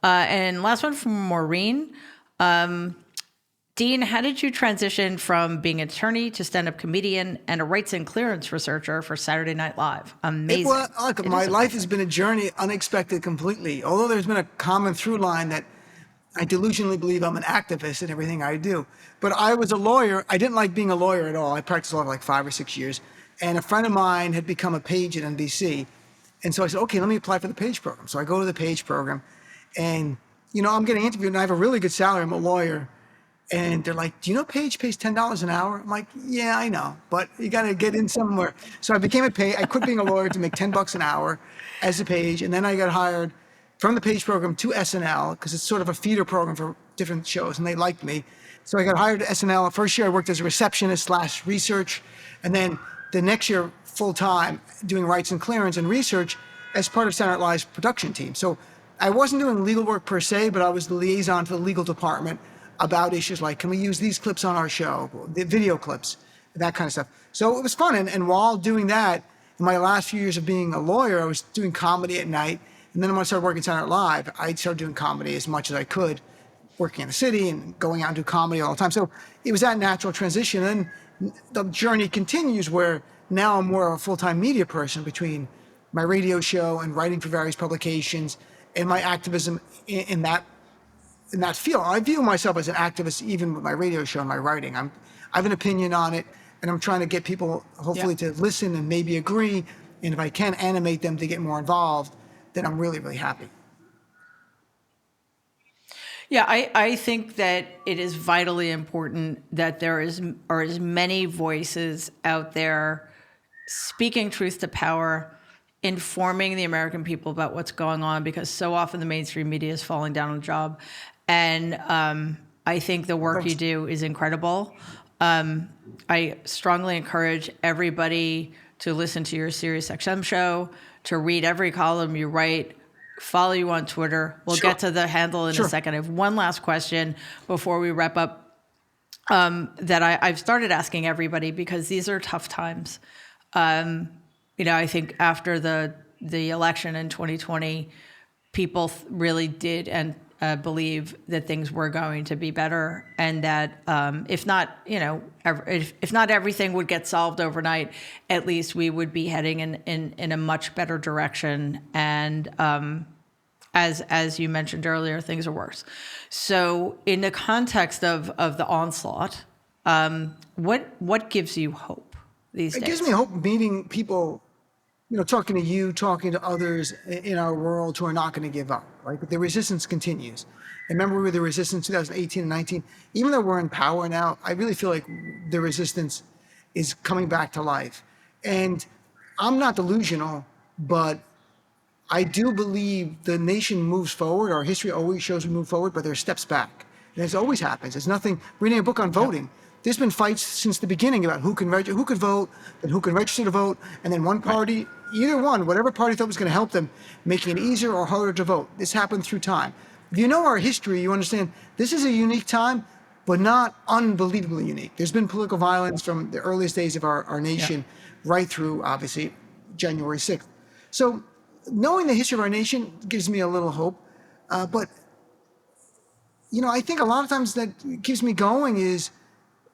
And last one from Maureen. Dean, how did you transition from being an attorney to stand-up comedian and a rights and clearance researcher for Saturday Night Live? Amazing. My life has been a journey, unexpected completely. Although there's been a common through line that I delusionally believe I'm an activist in everything I do. But I was a lawyer. I didn't like being a lawyer at all. I practiced law for like 5 or 6 years. And a friend of mine had become a page at NBC. And so I said, okay, let me apply for the page program. So I go to the page program and, I'm getting interviewed and I have a really good salary. I'm a lawyer. And they're like, do you know Page pays $10 an hour? I'm like, yeah, I know, but you got to get in somewhere. So I became a page. I quit being a lawyer to make $10 an hour as a page. And then I got hired from the page program to SNL because it's sort of a feeder program for different shows. And they liked me. So I got hired at SNL. First year I worked as a receptionist / research. And then the next year, full time, doing rights and clearance and research as part of Saturday Night Live's production team. So I wasn't doing legal work per se, but I was the liaison to the legal department about issues like, can we use these clips on our show, the video clips, that kind of stuff. So it was fun. And while doing that, in my last few years of being a lawyer, I was doing comedy at night. And then when I started working Saturday Night Live, I started doing comedy as much as I could, working in the city and going out and do comedy all the time. So it was that natural transition. And then the journey continues where now I'm more of a full-time media person between my radio show and writing for various publications and my activism in that field. I view myself as an activist even with my radio show and my writing. I have an opinion on it, and I'm trying to get people hopefully to listen and maybe agree. And if I can animate them to get more involved, then I'm really, really happy. Yeah, I think that it is vitally important that there are as many voices out there speaking truth to power, informing the American people about what's going on, because so often the mainstream media is falling down on the job. And I think the work you do is incredible. I strongly encourage everybody to listen to your SiriusXM show, to read every column you write, follow you on Twitter. We'll get to the handle in a second. I have one last question before we wrap up that I've started asking everybody because these are tough times. I think after the election in 2020, people really did and believe that things were going to be better, and that if not everything would get solved overnight, at least we would be heading in a much better direction. And as you mentioned earlier, things are worse. So, in the context of the onslaught, what gives you hope these days? It gives me hope meeting people. Talking to you, talking to others in our world who are not going to give up, right? But the resistance continues. And remember, we were the resistance 2018 and 19. Even though we're in power now, I really feel like the resistance is coming back to life. And I'm not delusional, but I do believe the nation moves forward. Our history always shows we move forward, but there are steps back. And this always happens. There's nothing, reading a book on voting, there's been fights since the beginning about who could vote, and who can register to vote, and then one party, either one, whatever party thought was going to help them, making it easier or harder to vote. This happened through time. If you know our history, you understand this is a unique time, but not unbelievably unique. There's been political violence from the earliest days of our nation right through, obviously, January 6th. So knowing the history of our nation gives me a little hope. But I think a lot of times that keeps me going is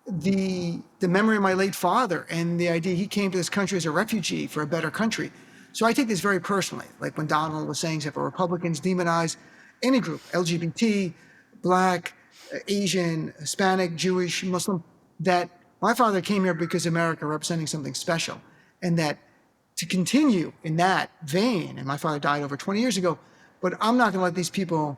the memory of my late father and the idea he came to this country as a refugee for a better country. So I take this very personally, like when Donald was saying, if Republicans demonize any group, LGBT, Black, Asian, Hispanic, Jewish, Muslim, that my father came here because America representing something special, and that to continue in that vein, and my father died over 20 years ago, but I'm not going to let these people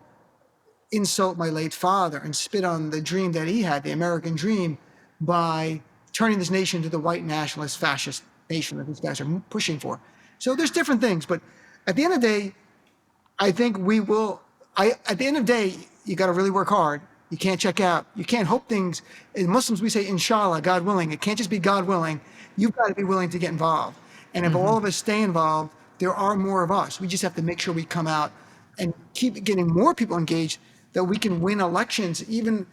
insult my late father and spit on the dream that he had, the American dream, by turning this nation into the white nationalist fascist nation that these guys are pushing for. So there's different things, but at the end of the day, I think we will, at the end of the day, you got to really work hard. You can't check out. You can't hope things. In Muslims, we say, inshallah, God willing. It can't just be God willing. You've got to be willing to get involved. And if all of us stay involved, there are more of us. We just have to make sure we come out and keep getting more people engaged, that we can win elections, even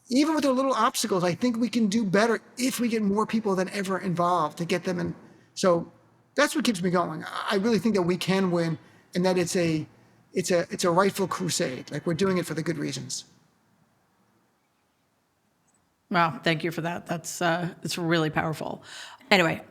with their little obstacles. I think we can do better if we get more people than ever involved to get them in. So that's what keeps me going. I really think that we can win, and that it's a rightful crusade. Like, we're doing it for the good reasons. Wow, thank you for that. It's really powerful. Anyway,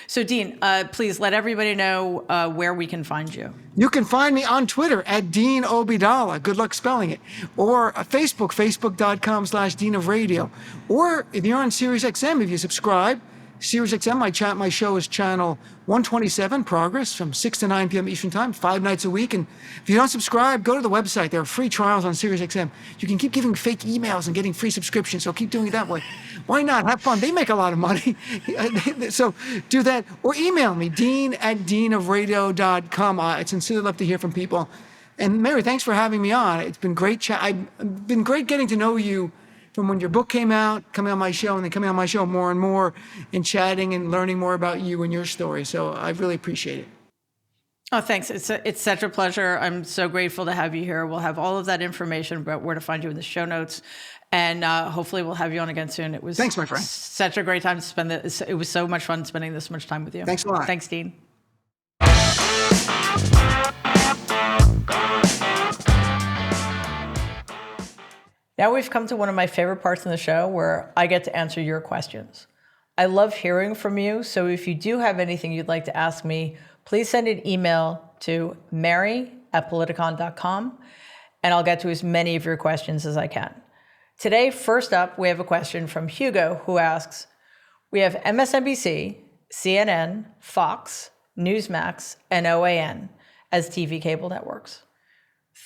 so Dean, please let everybody know where we can find you. You can find me on Twitter at Dean Obeidallah. Good luck spelling it. Or Facebook, facebook.com/Dean of Radio. Or if you're on SiriusXM, if you subscribe, SiriusXM, my show is channel 127, Progress, from 6 to 9 p.m. Eastern Time, 5 nights a week. And if you don't subscribe, go to the website. There are free trials on SiriusXM. You can keep giving fake emails and getting free subscriptions, so keep doing it that way. Why not? Have fun. They make a lot of money. So do that. Or email me, dean@deanofradio.com. I'd sincerely love to hear from people. And Mary, thanks for having me on. It's been great. I've been great getting to know you from when your book came out, coming on my show, and then coming on my show more and more, and chatting and learning more about you and your story. So I really appreciate it. Oh, thanks. It's such a pleasure. I'm so grateful to have you here. We'll have all of that information about where to find you in the show notes. And hopefully we'll have you on again soon. It was Thanks, my friend. Such a great time to spend this. It was so much fun spending this much time with you. Thanks a lot. Thanks, Dean. Now we've come to one of my favorite parts in the show where I get to answer your questions. I love hearing from you, so if you do have anything you'd like to ask me, please send an email to mary@politicon.com, and I'll get to as many of your questions as I can. Today, first up, we have a question from Hugo, who asks, we have MSNBC, CNN, Fox, Newsmax, and OAN as TV cable networks.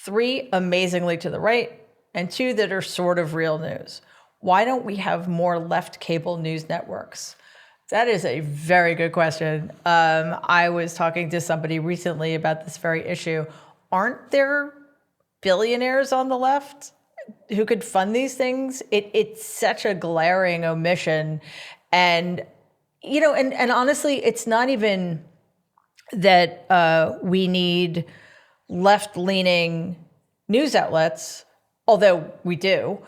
3 amazingly to the right, and 2 that are sort of real news. Why don't we have more left cable news networks? That is a very good question. I was talking to somebody recently about this very issue. Aren't there billionaires on the left who could fund these things? It's such a glaring omission. And And honestly, it's not even that we need left-leaning news outlets, although we do,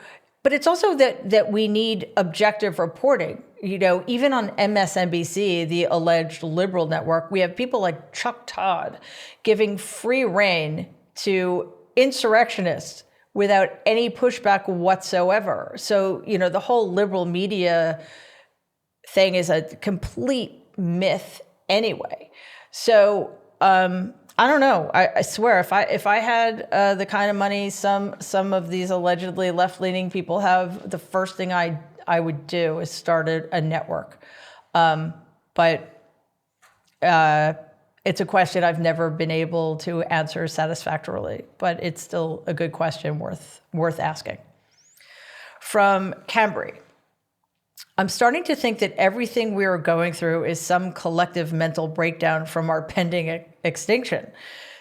but it's also that we need objective reporting. Even on MSNBC, the alleged liberal network, we have people like Chuck Todd giving free rein to insurrectionists without any pushback whatsoever. So, the whole liberal media thing is a complete myth anyway. So, I don't know. I swear, if I had the kind of money some of these allegedly left-leaning people have, the first thing I would do is start a network. But it's a question I've never been able to answer satisfactorily. But it's still a good question worth asking. From Cambry. I'm starting to think that everything we are going through is some collective mental breakdown from our pending extinction.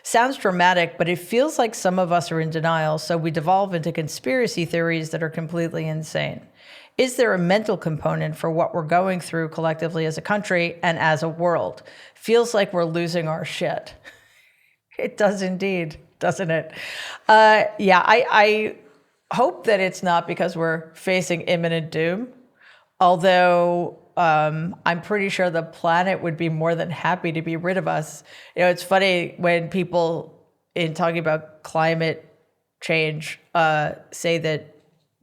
Sounds dramatic, but it feels like some of us are in denial, so we devolve into conspiracy theories that are completely insane. Is there a mental component for what we're going through collectively as a country and as a world? Feels like we're losing our shit. It does indeed, doesn't it? I hope that it's not because we're facing imminent doom. Although I'm pretty sure the planet would be more than happy to be rid of us. It's funny when people, in talking about climate change, say that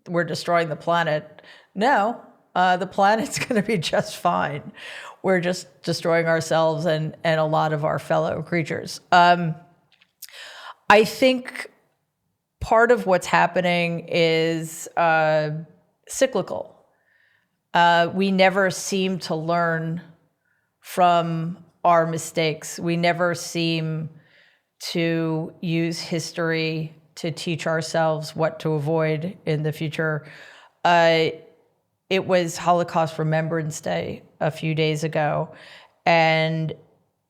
we're destroying the planet. No, the planet's going to be just fine. We're just destroying ourselves and a lot of our fellow creatures. I think part of what's happening is cyclical. We never seem to learn from our mistakes. We never seem to use history to teach ourselves what to avoid in the future. It was Holocaust Remembrance Day a few days ago, and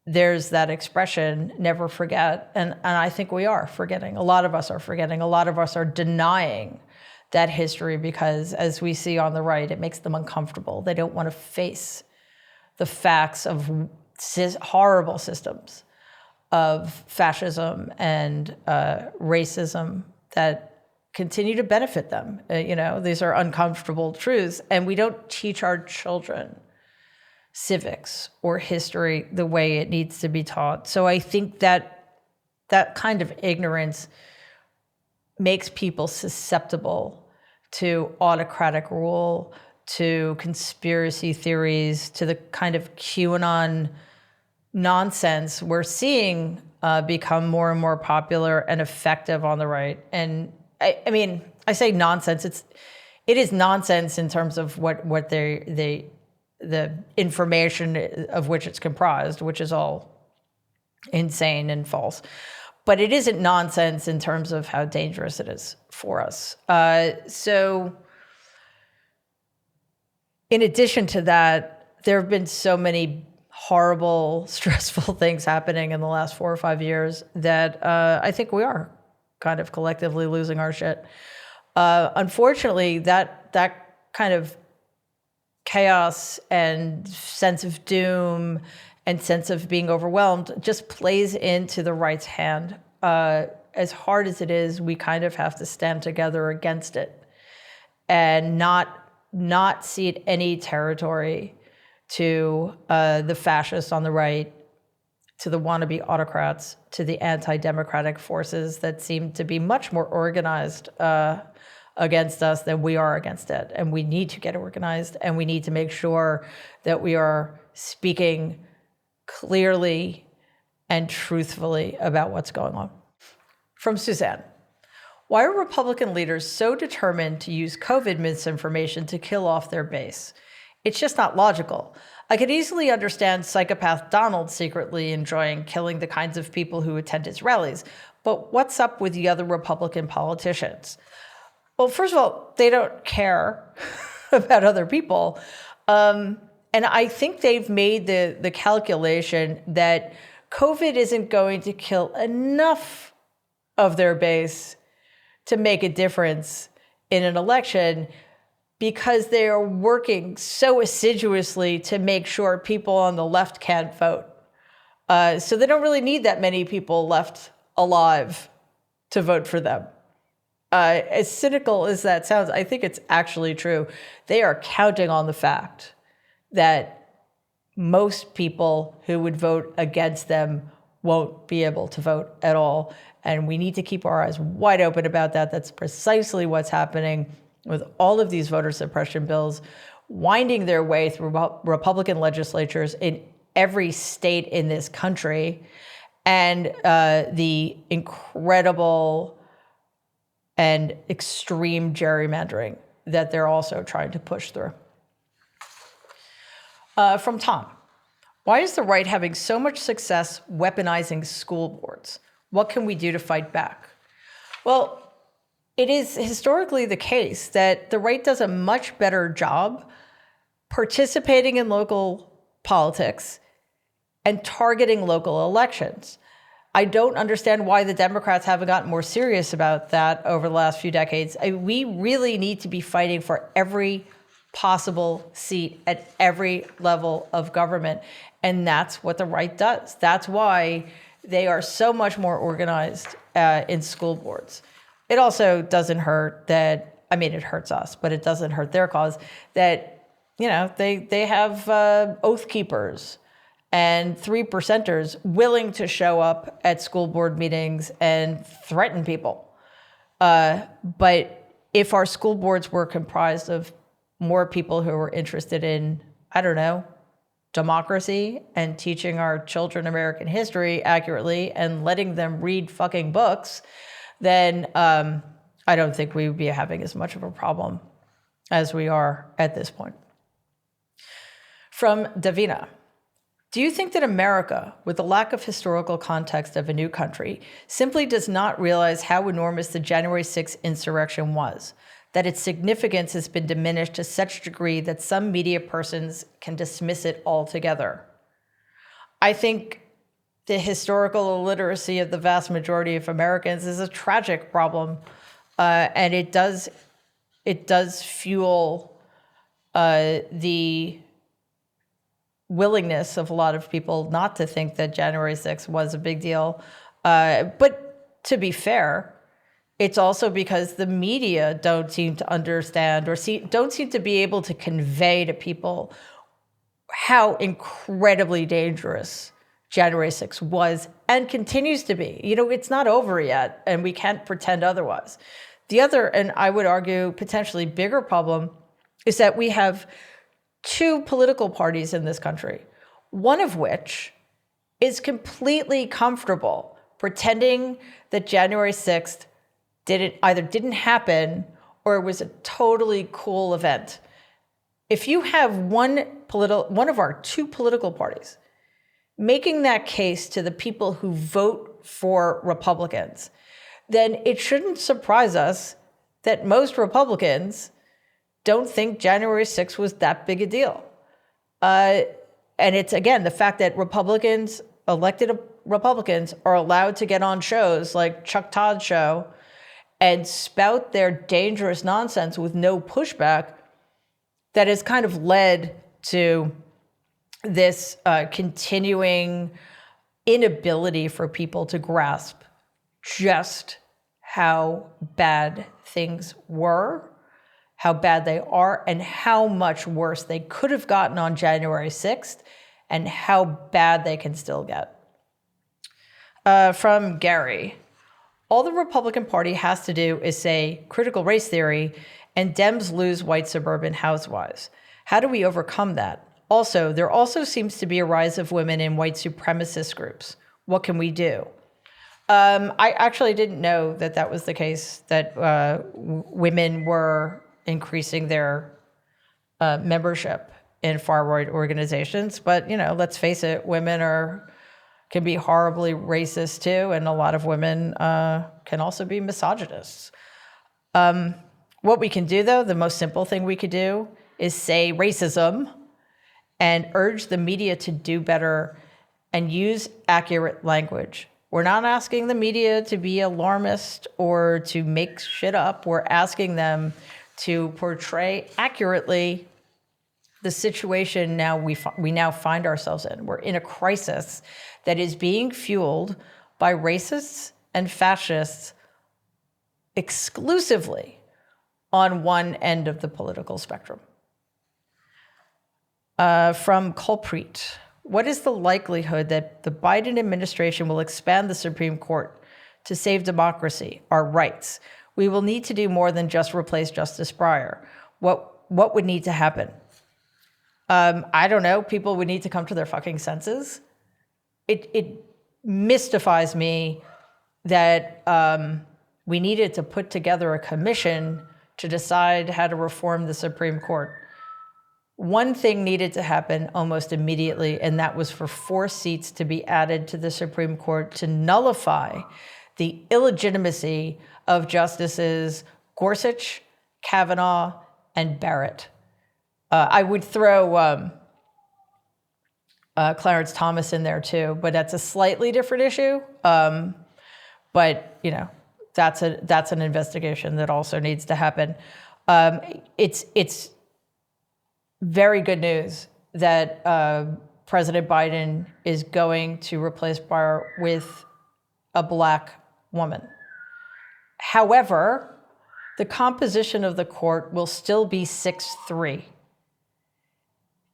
there's that expression, never forget. And I think we are forgetting. A lot of us are forgetting. A lot of us are denying that history because, as we see on the right, it makes them uncomfortable. They don't want to face the facts of horrible systems of fascism and racism that continue to benefit them. These are uncomfortable truths, and we don't teach our children civics or history the way it needs to be taught. So I think that kind of ignorance makes people susceptible to autocratic rule, to conspiracy theories, to the kind of QAnon nonsense we're seeing become more and more popular and effective on the right. And I mean, I say nonsense. It is nonsense in terms of what the information of which it's comprised, which is all insane and false. But it isn't nonsense in terms of how dangerous it is for us. So in addition to that, there have been so many horrible, stressful things happening in the last 4 or 5 years that I think we are kind of collectively losing our shit. Unfortunately, that kind of chaos and sense of doom and sense of being overwhelmed just plays into the right's hand. As hard as it is, we kind of have to stand together against it and not cede any territory to the fascists on the right, to the wannabe autocrats, to the anti-democratic forces that seem to be much more organized against us than we are against it. And we need to get organized, and we need to make sure that we are speaking clearly and truthfully about what's going on. From Suzanne. Why are Republican leaders so determined to use COVID misinformation to kill off their base? It's just not logical. I could easily understand psychopath Donald secretly enjoying killing the kinds of people who attend his rallies, but what's up with the other Republican politicians? Well, first of all, they don't care about other people. And I think they've made the calculation that COVID isn't going to kill enough of their base to make a difference in an election. because they are working so assiduously to make sure people on the left can't vote. So they don't really need that many people left alive to vote for them. As cynical as that sounds, I think it's actually true. They are counting on the fact that most people who would vote against them won't be able to vote at all. And we need to keep our eyes wide open about that. That's precisely what's happening with all of these voter suppression bills winding their way through Republican legislatures in every state in this country, and the incredible and extreme gerrymandering that they're also trying to push through. From Tom, why is the right having so much success weaponizing school boards? What can we do to fight back? Well, it is historically the case that the right does a much better job participating in local politics and targeting local elections. I don't understand why the Democrats haven't gotten more serious about that over the last few decades. We really need to be fighting for every possible seat at every level of government. And that's what the right does. That's why they are so much more organized in school boards. It also doesn't hurt that, I mean, it hurts us, but it doesn't hurt their cause that, you know, they have oath keepers and 3%ers willing to show up at school board meetings and threaten people. But if our school boards were comprised of more people who were interested in, I don't know, democracy and teaching our children American history accurately and letting them read fucking books, then I don't think we would be having as much of a problem as we are at this point. From Davina, do you think that America, with the lack of historical context of a new country, simply does not realize how enormous the January 6th insurrection was, that its significance has been diminished to such a degree that some media persons can dismiss it altogether? I think the historical illiteracy of the vast majority of Americans is a tragic problem, and it does fuel the willingness of a lot of people not to think that January 6th was a big deal. But to be fair, it's also because the media don't seem to understand or don't seem to be able to convey to people how incredibly dangerous January 6th was and continues to be. You know, it's not over yet, and we can't pretend otherwise. The other, and I would argue potentially bigger problem, is that we have two political parties in this country, one of which is completely comfortable pretending that January 6th didn't happen or it was a totally cool event. If you have one of our two political parties making that case to the people who vote for Republicans, then it shouldn't surprise us that most Republicans don't think January 6th was that big a deal. And it's, again, the fact that elected Republicans are allowed to get on shows like Chuck Todd's show and spout their dangerous nonsense with no pushback that has kind of led to this continuing inability for people to grasp just how bad things were, how bad they are, and how much worse they could have gotten on January 6th, and how bad they can still get. From Gary, all the Republican Party has to do is say critical race theory, and Dems lose white suburban housewives. How do we overcome that? Also, there also seems to be a rise of women in white supremacist groups. What can we do? I actually didn't know that that was the case, that women were increasing their membership in far-right organizations. But, you know, let's face it, women can be horribly racist too, and a lot of women can also be misogynists. What we can do, though, the most simple thing we could do is say racism and urge the media to do better and use accurate language. We're not asking the media to be alarmist or to make shit up. We're asking them to portray accurately the situation now we now find ourselves in. We're in a crisis that is being fueled by racists and fascists exclusively on one end of the political spectrum. From Culpreet, what is the likelihood that the Biden administration will expand the Supreme Court to save democracy, our rights? We will need to do more than just replace Justice Breyer. What would need to happen? I don't know. People would need to come to their fucking senses. It mystifies me that we needed to put together a commission to decide how to reform the Supreme Court. One thing needed to happen almost immediately, and that was for 4 seats to be added to the Supreme Court to nullify the illegitimacy of Justices Gorsuch, Kavanaugh, and Barrett. I would throw Clarence Thomas in there too, but that's a slightly different issue. But you know, that's an investigation that also needs to happen. It's very good news that President Biden is going to replace Breyer with a Black woman. However, the composition of the court will still be 6-3.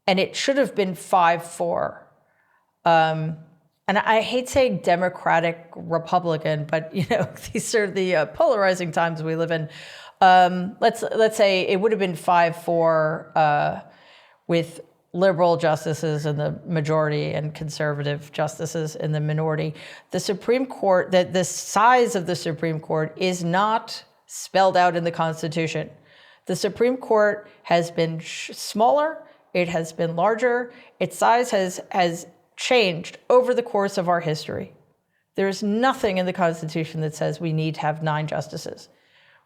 And it should have been 5-4. And I hate saying Democratic, Republican, but you know, these are the polarizing times we live in. Let's say it would have been 5-4 with liberal justices in the majority and conservative justices in the minority. The Supreme Court, the size of the Supreme Court is not spelled out in the Constitution. The Supreme Court has been smaller. It has been larger. Its size has changed over the course of our history. There is nothing in the Constitution that says we need to have 9 justices.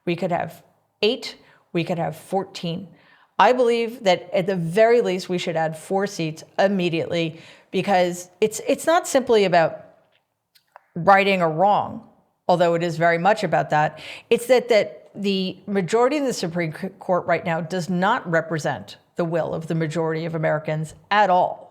We could have 8, we could have 14. I believe that at the very least we should add 4 seats immediately, because it's not simply about righting a wrong, although it is very much about that. It's that the majority in the Supreme Court right now does not represent the will of the majority of Americans at all.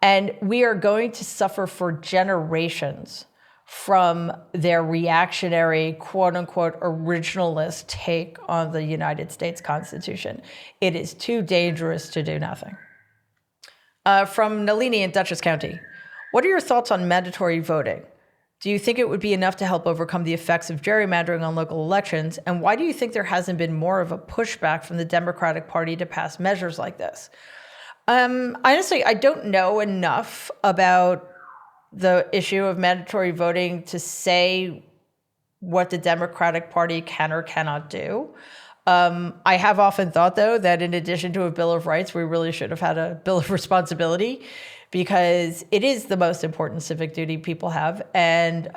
And we are going to suffer for generations from their reactionary, quote unquote, originalist take on the United States Constitution. It is too dangerous to do nothing. From Nalini in Dutchess County, what are your thoughts on mandatory voting? Do you think it would be enough to help overcome the effects of gerrymandering on local elections? And why do you think there hasn't been more of a pushback from the Democratic Party to pass measures like this? Honestly, I don't know enough about the issue of mandatory voting to say what the Democratic Party can or cannot do. I have often thought, though, that in addition to a Bill of Rights, we really should have had a Bill of Responsibility, because it is the most important civic duty people have. And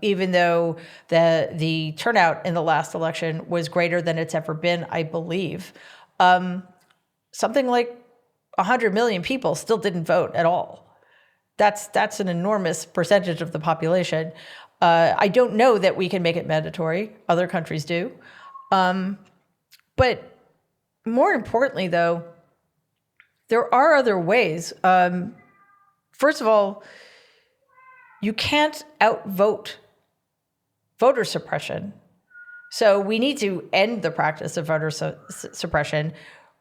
even though the turnout in the last election was greater than it's ever been, I believe, something like 100 million people still didn't vote at all. That's an enormous percentage of the population. I don't know that we can make it mandatory. Other countries do. But more importantly, though, there are other ways. First of all, you can't outvote voter suppression. So we need to end the practice of voter suppression.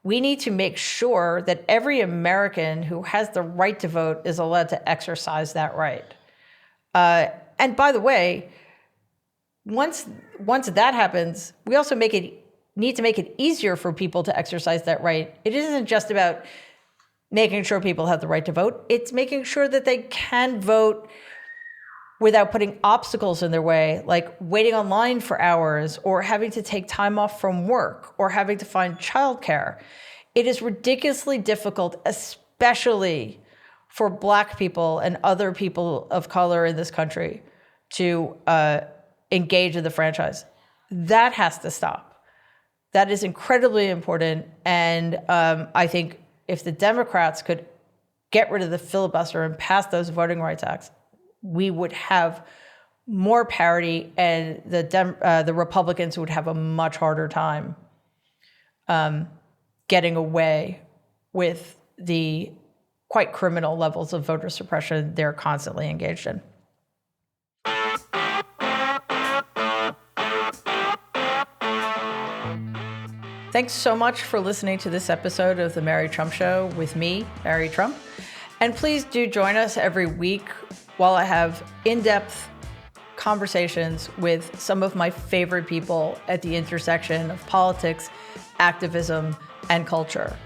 We need to make sure that every American who has the right to vote is allowed to exercise that right. And by the way, once that happens, we also need to make it easier for people to exercise that right. It isn't just about making sure people have the right to vote. It's making sure that they can vote without putting obstacles in their way, like waiting online for hours or having to take time off from work or having to find childcare. It is ridiculously difficult, especially for Black people and other people of color in this country, to engage in the franchise. That has to stop. That is incredibly important. And I think if the Democrats could get rid of the filibuster and pass those voting rights acts, we would have more parity, and the Republicans would have a much harder time getting away with the quite criminal levels of voter suppression they're constantly engaged in. Thanks so much for listening to this episode of The Mary Trump Show with me, Mary Trump. And please do join us every week while I have in-depth conversations with some of my favorite people at the intersection of politics, activism, and culture.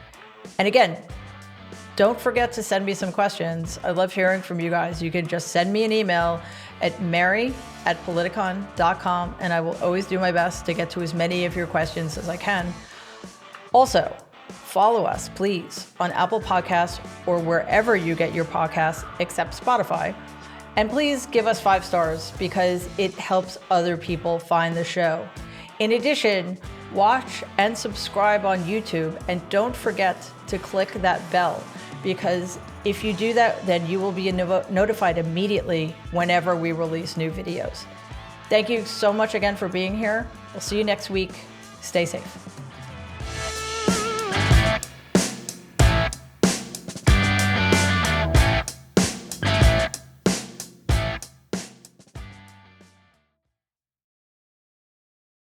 And again, don't forget to send me some questions. I love hearing from you guys. You can just send me an email at mary@politicon.com, and I will always do my best to get to as many of your questions as I can. Also, follow us, please, on Apple Podcasts or wherever you get your podcasts, except Spotify. And please give us 5 stars because it helps other people find the show. In addition, watch and subscribe on YouTube, and don't forget to click that bell, because if you do that, then you will be notified immediately whenever we release new videos. Thank you so much again for being here. We'll see you next week. Stay safe.